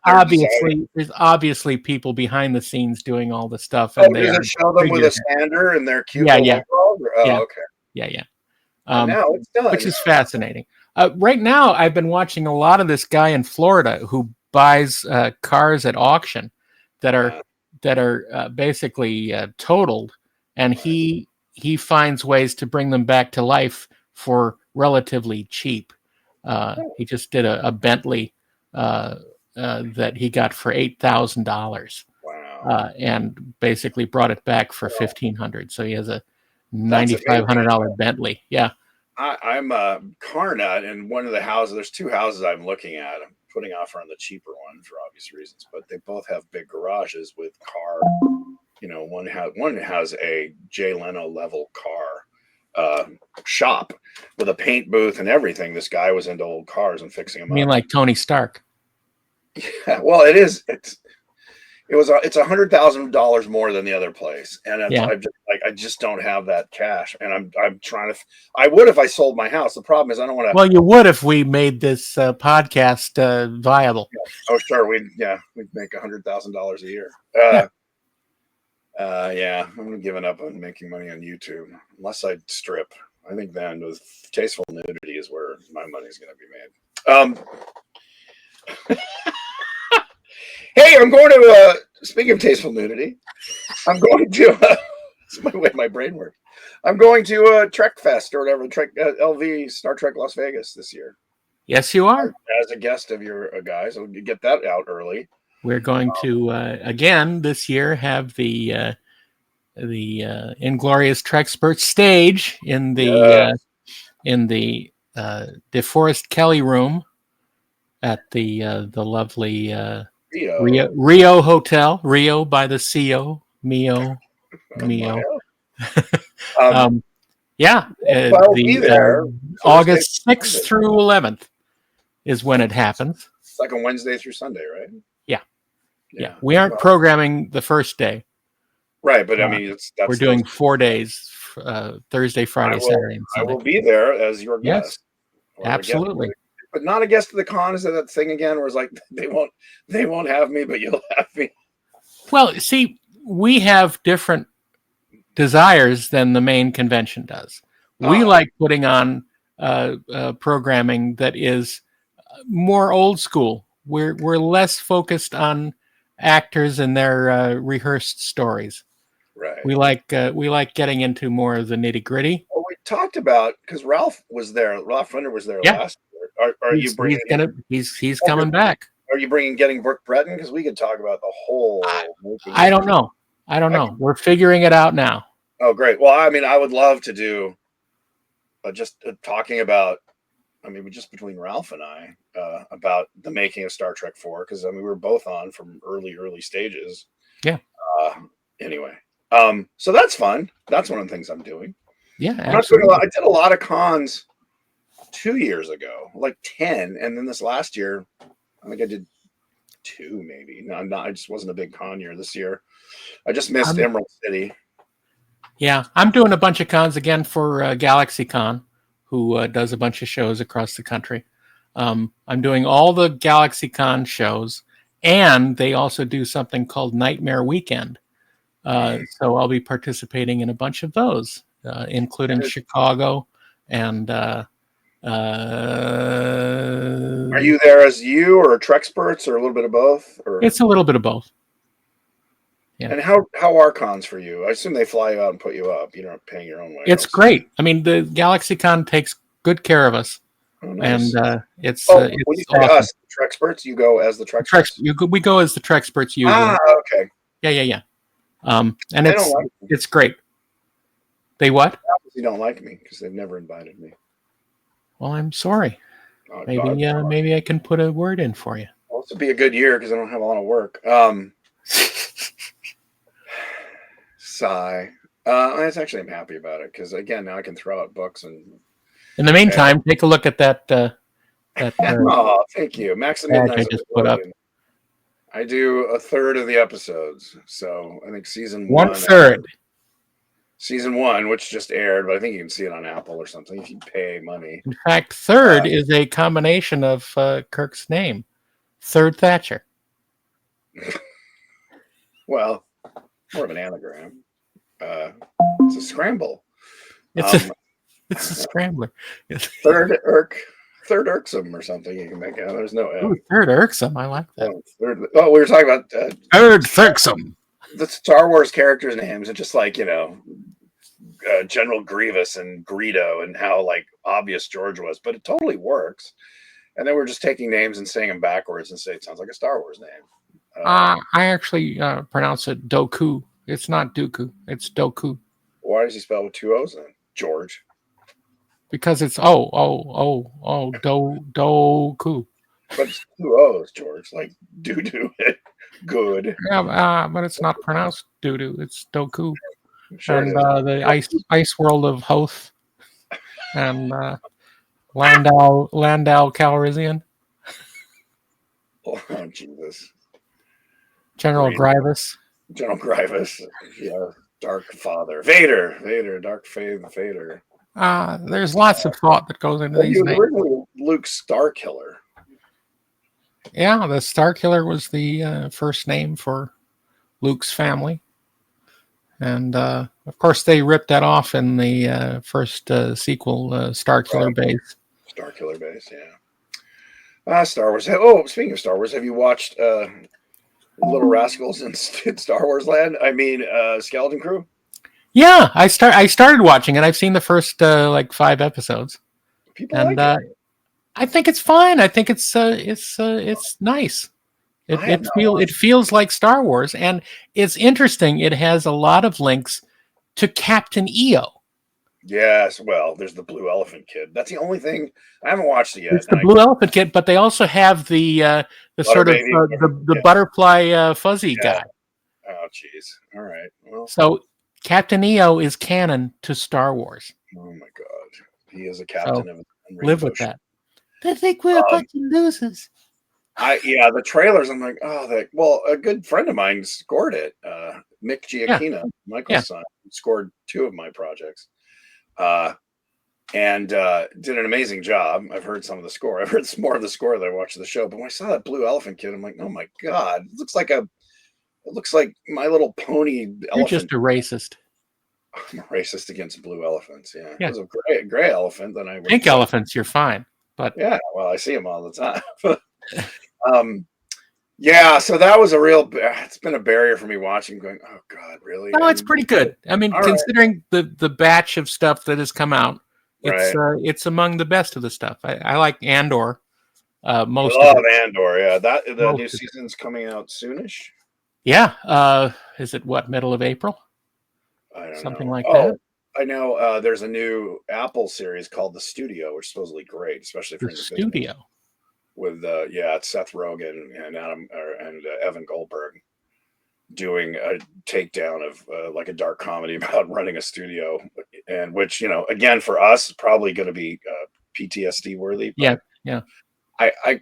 obviously people behind the scenes doing all the stuff. And does it show them with a sander and their cute little okay. Yeah. Now it's done, which is fascinating. Right now, I've been watching a lot of this guy in Florida who buys cars at auction that are basically totaled, and he finds ways to bring them back to life for relatively cheap. He just did a Bentley that he got for $8,000, and basically brought it back for $1,500. So he has a $9,500 Bentley. Yeah. I'm a car nut, and one of the houses. There's two houses I'm looking at. I'm putting off on the cheaper one for obvious reasons, but they both have big garages with car. One has a Jay Leno level car shop with a paint booth and everything. This guy was into old cars and fixing them up. I mean, like Tony Stark. Yeah, well, it is. It's $100,000 more than the other place, and I just don't have that cash, and I'm trying to. I would if I sold my house. The problem is I don't want to. Well, you would if we made this podcast viable. Yeah. Oh, sure, we'd make $100,000 a year. I'm giving up on making money on YouTube unless I strip. I think then with tasteful nudity is where my money's going to be made. Hey, I'm going to, speaking of tasteful nudity, I'm going to, that's my way my brain works. I'm going to Trek Fest or whatever, LV Star Trek Las Vegas this year. Yes, you are. As a guest of your guys, so you get that out early. We're going to, again, this year have the Inglorious Trexpert stage in the DeForest Kelly room at the lovely Rio Hotel, Rio by the CO, Mio. Um, Yeah, I'll be there Thursday, August 6th through 11th is when it happens. It's like a Wednesday through Sunday, right? Yeah. We aren't programming the first day. Right, but I mean, we're doing 4 days, Thursday, Friday, Saturday, and Sunday. I will be there as your guest. Yes, absolutely. But not a guest of the con. Is that thing again? Where it's like they won't have me, but you'll have me. Well, see, we have different desires than the main convention does. We like putting on programming that is more old school. We're less focused on actors and their rehearsed stories. Right. We like getting into more of the nitty gritty. Well, we talked about because Ralph was there. Ralph Renner was there last year. Are you bringing? He's coming back. Are you getting Brooke Breton? Because we could talk about the whole. I don't know. We're figuring it out now. Oh, great. Well, I mean, I would love to do just talking about. I mean, just between Ralph and I about the making of Star Trek 4, because I mean we were both on from early stages. Yeah. Anyway, so that's fun. That's one of the things I'm doing. Yeah, absolutely. I did a lot of cons 2 years ago, like 10, and then this last year, I think I did 2 maybe. No, I'm not. I just wasn't a big con year this year. I just missed Emerald City. Yeah, I'm doing a bunch of cons again for Galaxy Con, who does a bunch of shows across the country. I'm doing all the Galaxy Con shows, and they also do something called Nightmare Weekend. So I'll be participating in a bunch of those, including Chicago. And are you there as you or Trexperts or a little bit of both? Or it's a little bit of both. Yeah. And how are cons for you? I assume they fly you out and put you up. You're not paying your own way. It's great. I mean, the Galaxy Con takes good care of us. Oh, nice. And it's when you say awesome. Us, the Trexperts, you go as the Trexperts. We go as the Trexperts usually. Okay. Yeah. And it's great. They what? You don't like me because they've never invited me. Well, I'm sorry. Maybe I can put a word in for you. Well, this will be a good year because I don't have a lot of work. Sigh. I'm happy about it because again now I can throw out books and. In the meantime, take a look at that. Oh, thank you, Maximum. I just put up. I do a third of the episodes, so I think season 1/3. Season 1, which just aired, but I think you can see it on Apple or something if you pay money. In fact, third is a combination of Kirk's name, Third Thatcher. Well, more of an anagram. It's a scramble. It's a scrambler. Third irksome or something you can make out. There's no Ooh, third irksome. I like that. We were talking about third irksome. The Star Wars characters' names and just like General Grievous and Greedo and how like obvious George was, but it totally works. And then we're just taking names and saying them backwards and say it sounds like a Star Wars name. I actually pronounce it Doku. It's not Dooku. It's Doku. Why does he spell with 2 O's then? George. Because it's Doku. But it's 2 O's, George. Like doo-doo. Good. Yeah, but it's not pronounced doo-doo. It's Doku. Sure and the ice world of Hoth and Landau Calrissian. Oh, Jesus. General Grievous. General Grievous. Yeah. Dark Father. Vader. Dark Vader. There's lots of thought that goes into these names. Luke Starkiller. Yeah, the Starkiller was the first name for Luke's family. And, of course, they ripped that off in the first sequel, Starkiller Base. Starkiller Base, yeah. Star Wars. Oh, speaking of Star Wars, have you watched Little Rascals in Star Wars Land? I mean, Skeleton Crew? Yeah, I started watching it. I've seen the first 5 episodes. People like it. I think it's fine. I think it's nice. I have not watched It feels like Star Wars, and it's interesting. It has a lot of links to Captain EO. Yes, well, there's the Blue Elephant Kid. That's the only thing I haven't watched it yet. It's the Blue Elephant Kid, but they also have the sort of Baby. the butterfly fuzzy Yeah. guy. Oh, jeez. All right. Well, So Captain EO is canon to Star Wars. oh my God, he is a captain of a Live with that. They think we're a bunch of losers. The trailers. I'm like, a good friend of mine scored it. Mick Giacchino, Michael's son, scored 2 of my projects. And did an amazing job. I've heard some of the score. I've heard more of the score that I watched the show. But when I saw that Blue Elephant Kid, I'm like, oh my God, it looks like My Little Pony elephant. You're just a racist. I'm a racist against blue elephants. Yeah. Yeah. If it was a gray elephant, then I would. Pink elephants, you're fine. But yeah, well, I see them all the time. Yeah, so that was it's been a barrier for me watching, going, oh God, really? No, it's pretty good. I mean, considering the batch of stuff that has come out, it's among the best of the stuff. I like Andor. Most I love Andor. Yeah, the new season's coming out soonish. Yeah. Is it middle of April? I don't know. Something like that. I know. There's a new Apple series called The Studio, which is supposedly great, especially for The Studio. With it's Seth Rogen and Evan Goldberg doing a takedown of like a dark comedy about running a studio, and which again for us probably going to be PTSD worthy. Yeah. I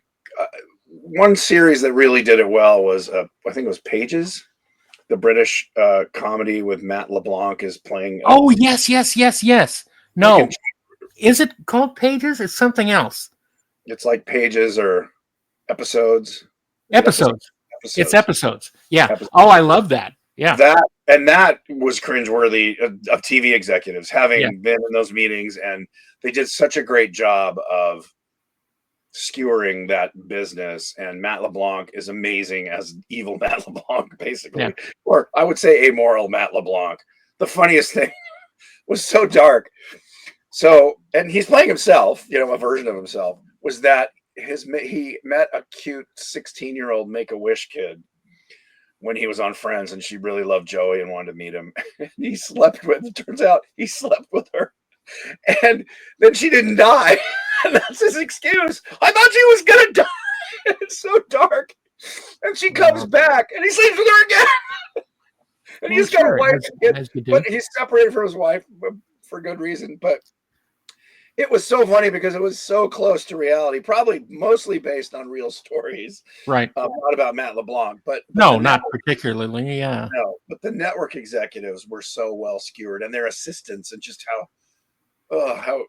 one series that really did it well was I think it was Pages, the British comedy with Matt LeBlanc is playing. Oh yes. No, is it called Pages? It's something else. It's like Pages or Episodes. Episodes. It's Episodes. Yeah. Episodes. Oh, I love that. Yeah. That was cringeworthy of TV executives having been in those meetings, and they did such a great job of skewering that business. And Matt LeBlanc is amazing as evil Matt LeBlanc, basically, or I would say amoral Matt LeBlanc. The funniest thing was so dark. So, and he's playing himself, a version of himself. Was that he met a cute 16-year-old Make-A-Wish kid when he was on Friends, and she really loved Joey and wanted to meet him. And it turns out he slept with her, and then she didn't die. And that's his excuse. I thought she was gonna die. It's so dark. And she comes back and he sleeps with her again. And he's got a wife and kids, but he's separated from his wife for good reason. But it was so funny because it was so close to reality, probably mostly based on real stories. Right. Not about Matt LeBlanc, but no, not particularly. Yeah. No, but the network executives were so well skewered, and their assistants, and just how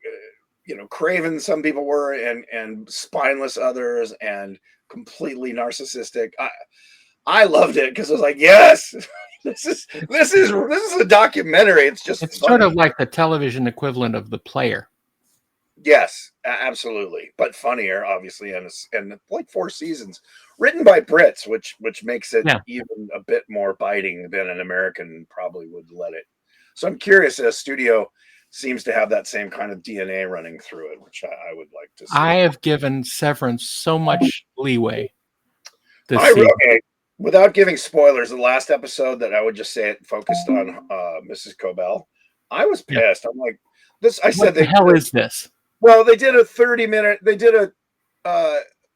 craven some people were, and spineless others, and completely narcissistic. I loved it because I was like, yes, this is a documentary. It's sort of like the television equivalent of The Player. Yes, absolutely, but funnier, obviously, and like 4 seasons, written by Brits, which makes it even a bit more biting than an American probably would let it. So I'm curious. A studio seems to have that same kind of DNA running through it, which I would like to see. I have given Severance so much leeway. Without giving spoilers, the last episode that I would just say it focused on Mrs. Cobell. I was pissed. I'm like, this. I said, what the hell is this? Well, they did a 30-minute. They did a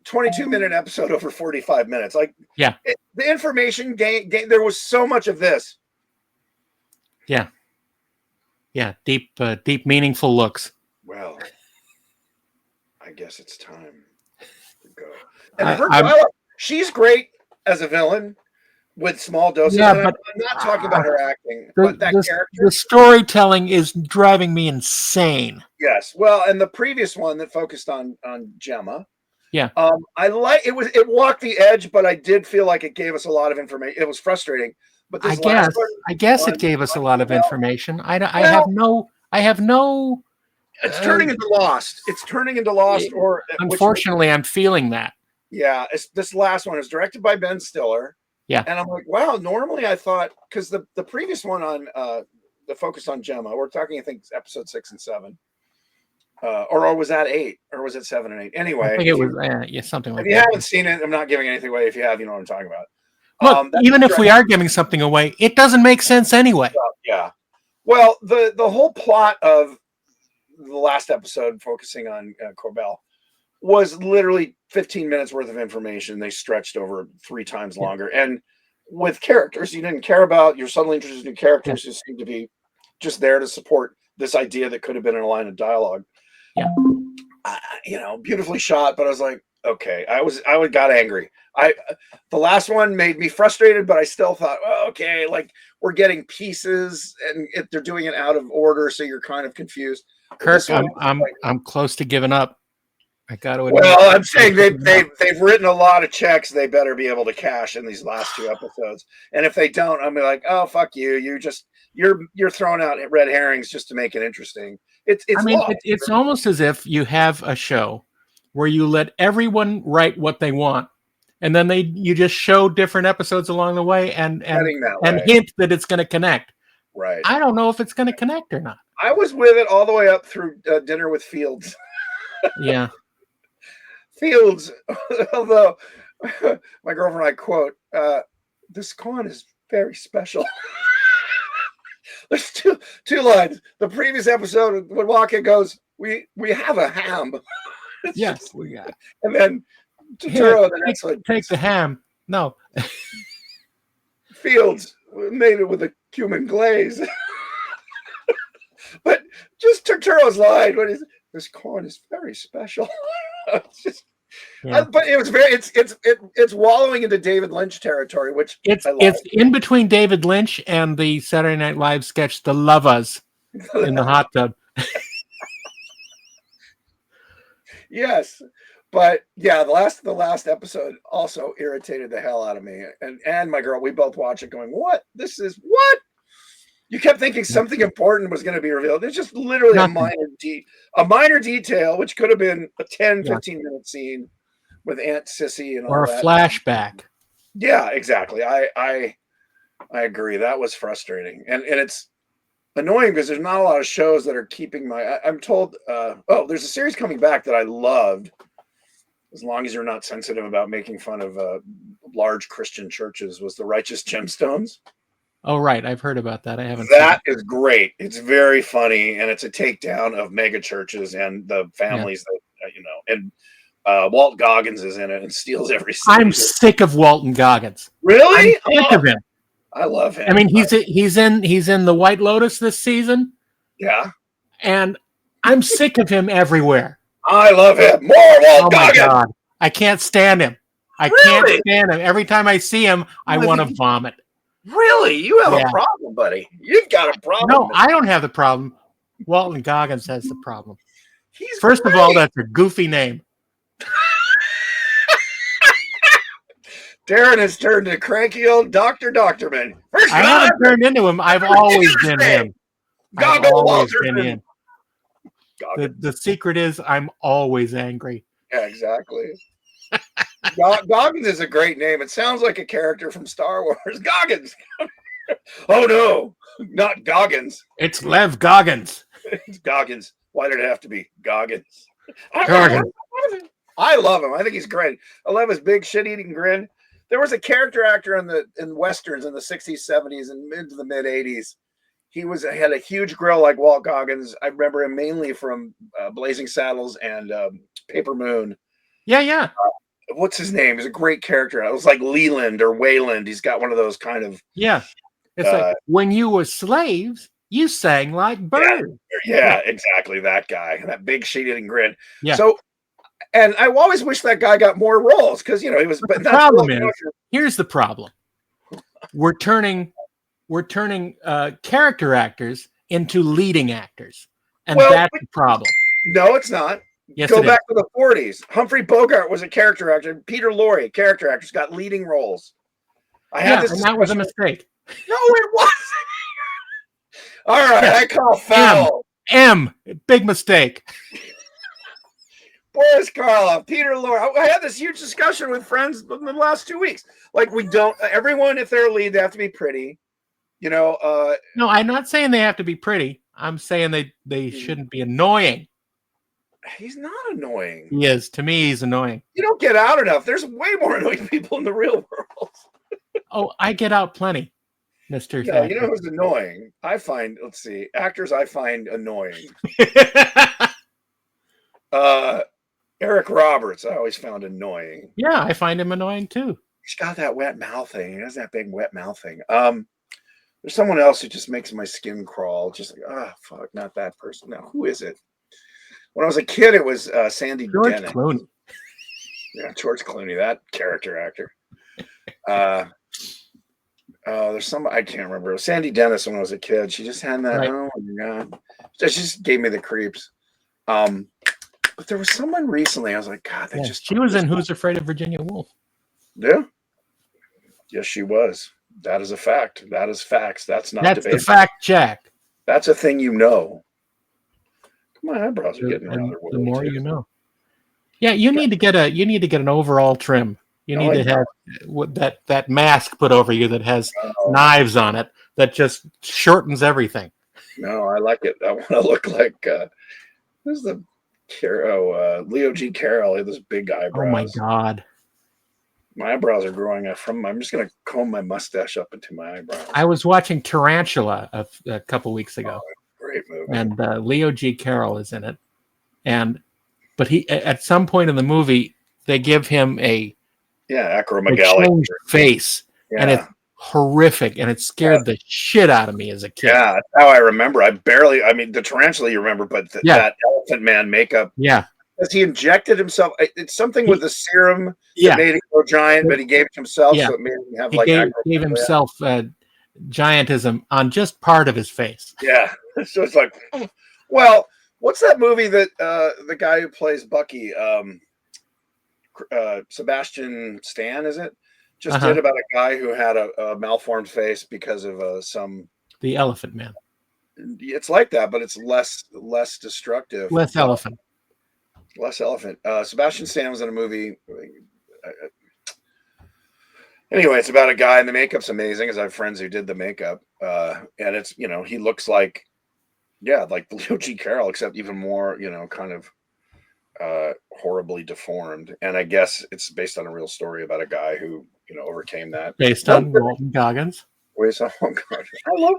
22-minute episode over 45 minutes. Like, the information gain. There was so much of this. Yeah. Deep, meaningful looks. Well, I guess it's time to go. And she's great as a villain with small doses. Yeah, but I'm not talking about her acting, but that character. The storytelling is driving me insane. Yes. Well, and the previous one that focused on Gemma. Yeah. I like it. It walked the edge, but I did feel like it gave us a lot of information. It was frustrating. But I guess it gave us a lot of information. I have no. It's turning into Lost. It's turning into Lost. Unfortunately, I'm feeling that. Yeah. This last one is directed by Ben Stiller. Yeah. And I'm like, wow. Normally, I thought because the previous one on the focus on Gemma, we're talking, I think, episode 6 and 7. or was that 8? Or was it 7 and 8? I Anyway, think it was something like if you that. haven't seen it, I'm not giving anything away. If you have, you know what I'm talking about. Look, even if we are giving something away, it doesn't make sense anyway. Yeah. Well, the whole plot of the last episode, focusing on Corbell, was literally 15 minutes worth of information. They stretched over 3 times longer, and with characters you didn't care about. You're suddenly introduced to new characters who seem to be just there to support this idea that could have been in a line of dialogue. Yeah, beautifully shot, but I was like, okay, I got angry. The last one made me frustrated, but I still thought, well, okay, like we're getting pieces and they're doing it out of order, so you're kind of confused. Kirk, I'm close to giving up. I got to admit. Well, I'm saying they've written a lot of checks. They better be able to cash in these last 2 episodes. And if they don't, I'm like, oh, fuck you. You're throwing out red herrings just to make it interesting. It's almost as if you have a show where you let everyone write what they want, and then you just show different episodes along the way and hint that it's going to connect. Right. I don't know if it's going to connect or not. I was with it all the way up through Dinner with Fields. Yeah. Fields, although my girlfriend and I quote, this con is very special. There's two lines. The previous episode, when Walker goes, we have a ham. Yes, we got. And then Turturro, the next one. Take the ham. No. Fields made it with a cumin glaze. But just Turturro's line, this corn is very special. But it was it's wallowing into David Lynch territory, which it's in between David Lynch and the Saturday Night Live sketch "The Lovers" in the hot tub. Yes, but yeah, the last episode also irritated the hell out of me, and my girl. We both watched it, going, "What? This is what?" You kept thinking something important was going to be revealed. It's just literally a minor detail, which could have been a 10, 15-minute scene with Aunt Sissy and all that. Or a flashback. Yeah, exactly. I agree. That was frustrating. And it's annoying because there's not a lot of shows that are keeping I'm told, there's a series coming back that I loved, as long as you're not sensitive about making fun of large Christian churches, was The Righteous Gemstones. Oh, right. I've heard about that. I haven't. That is great. It's very funny, and it's a takedown of mega churches and the families that, and Walton Goggins is in it and steals every scene. I'm sick of Walton Goggins. Really? I'm sick of him. I love him. I mean, he's in the White Lotus this season. Yeah. And I'm sick of him everywhere. I love him. More Walton Goggins. My God. I can't stand him. I can't stand him. Every time I see him, I want to vomit. Really? You have a problem, buddy. You've got a problem. No, I don't have the problem. Walton Goggins has the problem. First of all, that's a goofy name. Daren has turned to cranky old Dr. Doctorman. I haven't turned into him. I've always been him. I've always been him. The secret is I'm always angry. Yeah, exactly. Goggins is a great name. It sounds like a character from Star Wars. Goggins. Oh no, not Goggins. It's Lev Goggins. It's Goggins. Why did it have to be Goggins? Goggins. I love him. I think he's great. I love his big shit-eating grin. There was a character actor in westerns in the 60s, 70s, and into the mid 80s. He had a huge grill like Walt Goggins. I remember him mainly from Blazing Saddles and Paper Moon. Yeah. What's his name? He's a great character. It was like Leland or Wayland. He's got one of those kind of. Yeah. It's like when you were slaves, you sang like birds. Yeah, exactly. That guy, that big shit-eating grin. Yeah. So, and I always wish that guy got more roles because he was. But the problem is, here's the problem: we're turning character actors into leading actors, and that's the problem. No, it's not. Yes, Go back to the 40s. Humphrey Bogart was a character actor. Peter Lorre, character actors, got leading roles. And that was a mistake. No, it wasn't. All right, I call foul. Big mistake. Boris Karloff, Peter Lorre. I had this huge discussion with friends in the last 2 weeks. Like, everyone, if they're a lead, they have to be pretty. No, I'm not saying they have to be pretty. I'm saying they shouldn't be annoying. He's not annoying. He is. To me, he's annoying. You don't get out enough. There's way more annoying people in the real world. Oh, I get out plenty, Mr. No, you know who's annoying? Let's see, actors I find annoying. Eric Roberts, I always found annoying. Yeah, I find him annoying too. He's got that wet mouth thing. He has that big wet mouth thing. There's someone else who just makes my skin crawl. Just like, oh, fuck, not that person. Now, who is it? When I was a kid, it was Sandy Dennis. Clooney. Yeah, George Clooney, that character actor. There's some, I can't remember. It was Sandy Dennis when I was a kid. She just had that. Right. Oh my God. She just gave me the creeps. But there was someone recently. I was like, God, she was in Who's Afraid of Virginia Woolf. Yeah. Yes, she was. That is a fact. That is facts. That's not That's debatable. the fact, Jack. That's a thing you know. My eyebrows are getting rather the more too. You know. Yeah, you need to get an overall trim. You need to have that mask put over you that has knives on it that just shortens everything. No, I like it. I want to look like who's the Leo G. Carroll. He had those big eyebrows. Oh my God. My eyebrows are growing out from. I'm just going to comb my mustache up into my eyebrows. I was watching Tarantula a couple weeks ago. Oh, great movie. And Leo G. Carroll is in it. But he at some point in the movie they give him a acromegaly face, and it's horrific, and it scared the shit out of me as a kid. Yeah, that's how I remember. The tarantula you remember, but that Elephant Man makeup. Yeah. Because he injected himself. It's something with the serum that made him go giant, but he gave it himself, so it made him have gave himself giantism on just part of his face. Yeah. So it's like, well, what's that movie that the guy who plays Bucky, Sebastian Stan, is it? Just did about a guy who had a malformed face because of The Elephant Man. It's like that, but it's less destructive. Less elephant. Sebastian Stan was in a movie. Anyway, it's about a guy, and the makeup's amazing, because I have friends who did the makeup. And it's, he looks like Leo G. Carroll, except even more, kind of horribly deformed. And I guess it's based on a real story about a guy who, overcame that. Based on Walton Goggins. I love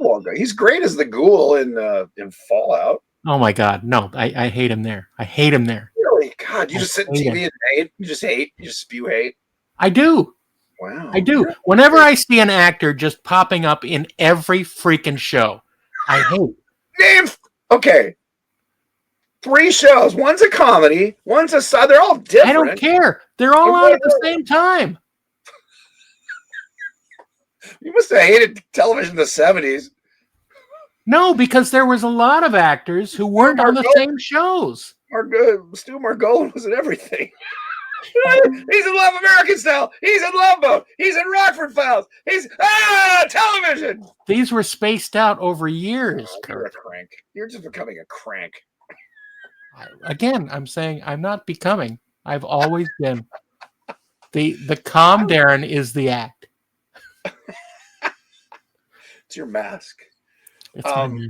Walton Goggins. He's great as the ghoul in Fallout. Oh my God, no! I hate him there. I hate him there. Really? God, you just sit on TV and hate. You just hate. You just spew hate. I do. Wow. I do. Whenever I see an actor just popping up in every freaking show, I hate. Name. Okay. 3 shows. One's a comedy. One's a side. They're all different. I don't care. They're all on at the same time. You must have hated television in the 70s. No, because there was a lot of actors who weren't on the same shows. Stu Margolin was in everything. He's in Love American Style. He's in Love Boat. He's in Rockford Files. He's television. These were spaced out over years. You're a crank. You're just becoming a crank. Again, I'm saying I'm not becoming. I've always been. The calm Daren is the act. It's your mask.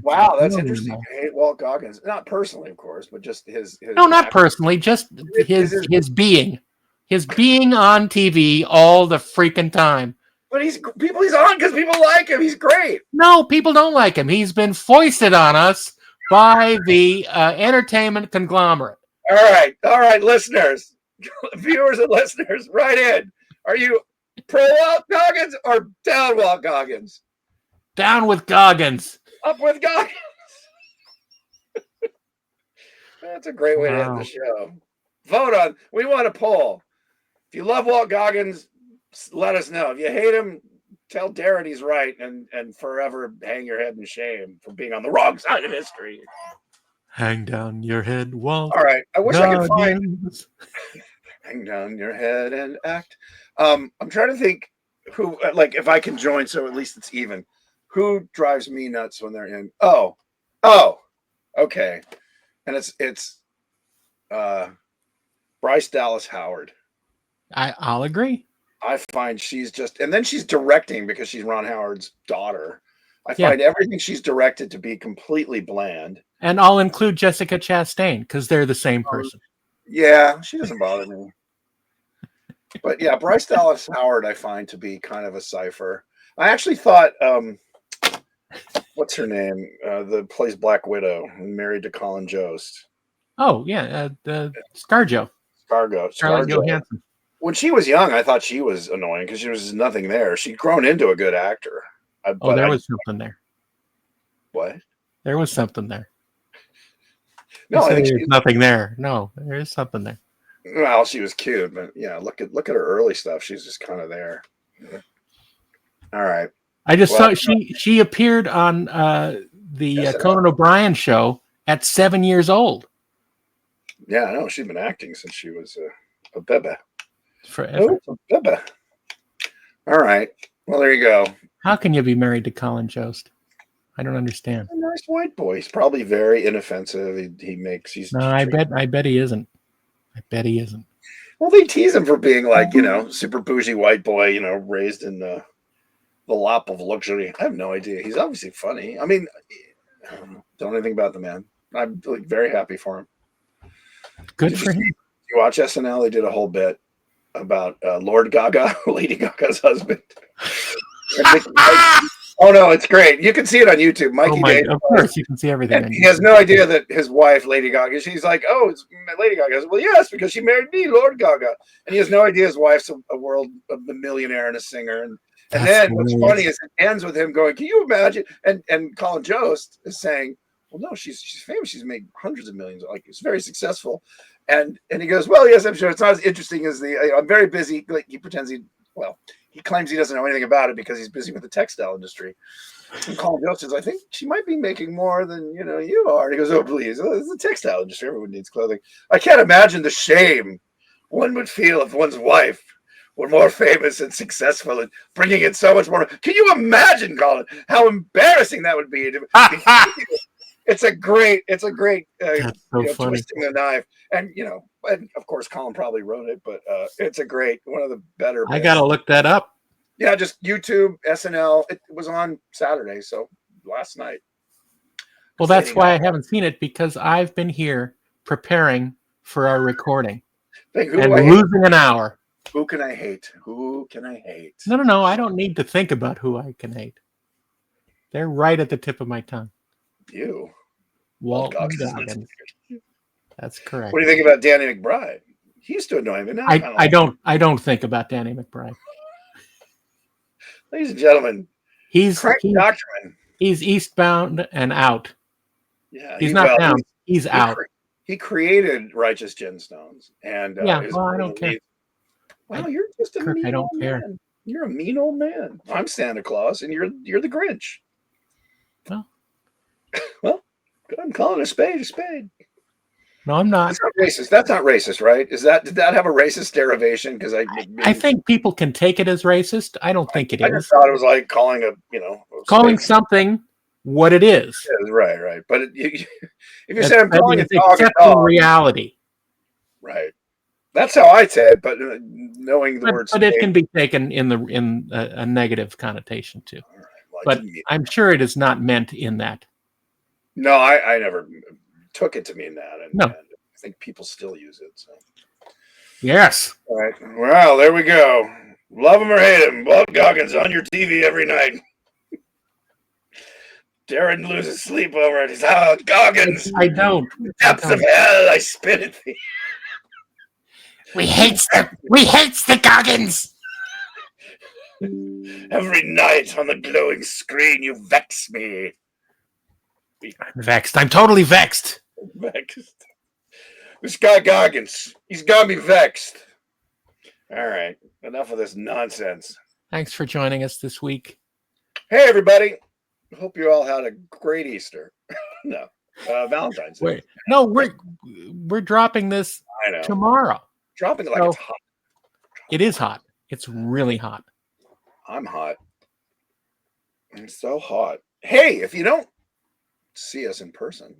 Wow, that's interesting. I hate Walt Goggins. Not personally, of course, but just his no, not personally, just his being. His being on TV all the freaking time. But he's on because people like him. He's great. No, people don't like him. He's been foisted on us by the entertainment conglomerate. All right, listeners, viewers and listeners, write in. Are you pro Walt Goggins or down Walt Goggins? Down with Goggins. Up with Goggins. That's a great way to end the show. Vote on. We want a poll. If you love Walt Goggins, let us know. If you hate him, tell Daren he's right and forever hang your head in shame for being on the wrong side of history. Hang down your head, Walt. All right. I wish Goggins. I could find. Hang down your head and act. I'm trying to think who, if I can join, so at least it's even. Who drives me nuts when they're in? Oh, okay. And it's Bryce Dallas Howard. I'll agree. I find she's just, and then she's directing because she's Ron Howard's daughter. I find everything she's directed to be completely bland. And I'll include Jessica Chastain because they're the same person. Yeah, she doesn't bother me. But yeah, Bryce Dallas Howard I find to be kind of a cipher. I actually thought, what's her name? The plays Black Widow, married to Colin Jost. Oh yeah, the ScarJo. Scarlett Johansson. When she was young, I thought she was annoying because she was nothing there. She'd grown into a good actor. There was something there. What? There was something there. No, I think there's nothing there. No, there is something there. Well, she was cute, but yeah, look at her early stuff. She's just kind of there. All right. I just saw she appeared on the Conan O'Brien show at 7 years old. Yeah, I know. She's been acting since she was a bebe. Forever. Oh, a bebe. All right. Well, there you go. How can you be married to Colin Jost? I don't understand. A nice white boy. He's probably very inoffensive. I bet he isn't. I bet he isn't. Well, they tease him for being like, super bougie white boy, raised in the lap of luxury. I have no idea. He's obviously funny. I mean, don't know anything about the man. I'm very happy for him. Good for him. You watch SNL? They did a whole bit about Lord Gaga, Lady Gaga's husband. Oh no, it's great. You can see it on YouTube. Of course, you can see everything. He has no idea that his wife, Lady Gaga, she's like, "Oh, it's Lady Gaga." Well, yes, because she married me, Lord Gaga, and he has no idea his wife's a millionaire and a singer. And then what's funny is it ends with him going, "Can you imagine?" And Colin Jost is saying, "Well, no, she's famous. She's made hundreds of millions. Like, it's very successful." And he goes, "Well, yes, I'm sure it's not as interesting as I'm very busy." Like, he pretends he claims he doesn't know anything about it because he's busy with the textile industry. And Colin Jost says, "I think she might be making more than you are." And he goes, "Oh, please, it's the textile industry. Everyone needs clothing." I can't imagine the shame one would feel if one's wife were more famous and successful and bringing in so much more. Can you imagine, Colin, how embarrassing that would be? It's a great twisting the knife, and and of course Colin probably wrote it, but it's one of the better. I gotta look that up. Yeah, just YouTube SNL. It was on Saturday, so last night. Well, that's why I haven't seen it, because I've been here preparing for our recording and losing an hour. Who can I hate? Who can I hate? No. I don't need to think about who I can hate. They're right at the tip of my tongue. You. Walton Goggins. That's correct. What do you think about Danny McBride? He used to annoy me. Now I don't think about Danny McBride. Ladies and gentlemen, he's eastbound and out. Yeah, he's not down. He's out. He created Righteous Gemstones, and I don't care. Wow, you're just a mean I don't old care. man. You're a mean old man. I'm Santa Claus, and you're the Grinch. Well, I'm calling a spade a spade. No, I'm not. That's not racist. That's not racist, right? Did that have a racist derivation? Because I think people can take it as racist. I don't think it is. I just thought it was like calling calling something what it is. Yeah, right. But if you say I'm calling it accepting reality, right? That's how I say it. But knowing the word, but it can be taken in a negative connotation too. Right. Well, but I'm sure it is not meant in that. No, I never took it to mean that, and I think people still use it. So. Yes. All right. Well, there we go. Love him or hate him, Walton Goggins on your TV every night. Daren loses sleep over it. He's Goggins. I don't. Depths of hell, I spit at thee. We hates the Goggins. Every night on the glowing screen, you vex me. I'm vexed. I'm totally vexed. This guy Goggins, he's got me vexed. All right, enough of this nonsense. Thanks for joining us this week. Hey, everybody. Hope you all had a great Easter. No, Valentine's Day. Wait, no, we're dropping this tomorrow. Dropping it like it's hot. It is hot. It's really hot. I'm hot. I'm so hot. Hey, if you don't see us in person,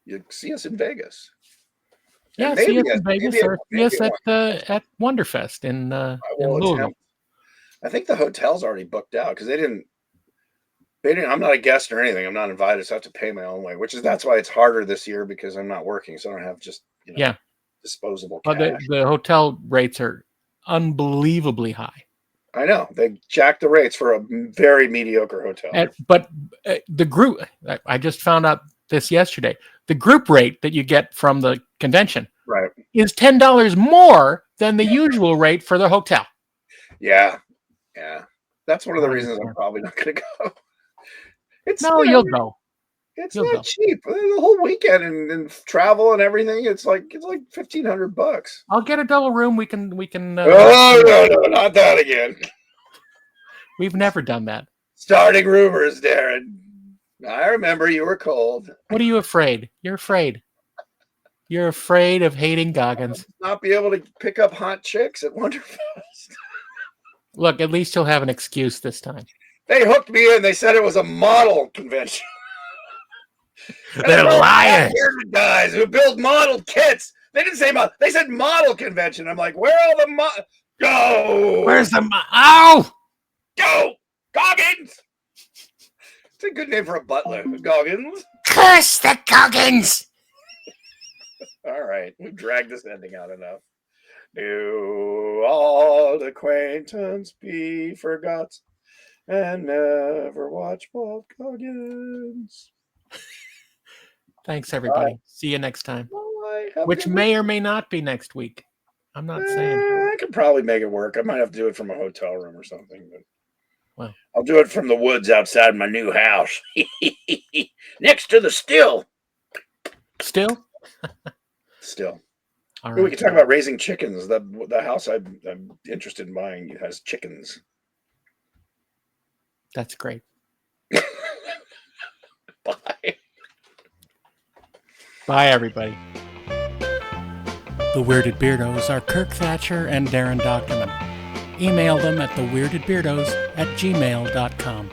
you see us in Vegas. Yeah, see us in Vegas, or see us at Wonderfest in Louisville. I think the hotel's already booked out because they I'm not a guest or anything. I'm not invited, so I have to pay my own way. That's why it's harder this year because I'm not working, so I don't have just disposable cash. But the hotel rates are unbelievably high. I know they jacked the rates for a very mediocre hotel. But the group, I just found out this yesterday. The group rate that you get from the convention, right, is $10 more than the usual rate for the hotel. Yeah. That's one of the reasons I'm probably not going to go. You'll go. It's not cheap. The whole weekend and travel and everything. It's like $1,500. I'll get a double room. We can. Oh no, not that again. We've never done that. Starting rumors, Daren. I remember you were cold. What are you afraid? You're afraid. You're afraid of hating Goggins. Not be able to pick up hot chicks at Wonderfest. Look, at least he'll have an excuse this time. They hooked me in. They said it was a model convention. They're liars. Guys who build model kits. They didn't say model. They said model convention. I'm like, where are all the go? Where's the oh? Go Goggins. It's a good name for a butler, Goggins. Curse the Goggins. All right, we've dragged this ending out enough. Do all acquaintance be forgot, and never watch Walton Goggins. Thanks, everybody. Bye. See you next time. Bye. Which may or may not be next week. I'm not saying. I could probably make it work. I might have to do it from a hotel room or something. But well, I'll do it from the woods outside my new house. Next to the still. Still? Still. All right. We can talk about raising chickens. The house I'm interested in buying has chickens. That's great. Bye. Bye, everybody. The Weirded Beardos are Kirk Thatcher and Daren Doctorman. Email them at theweirdedbeardos@gmail.com.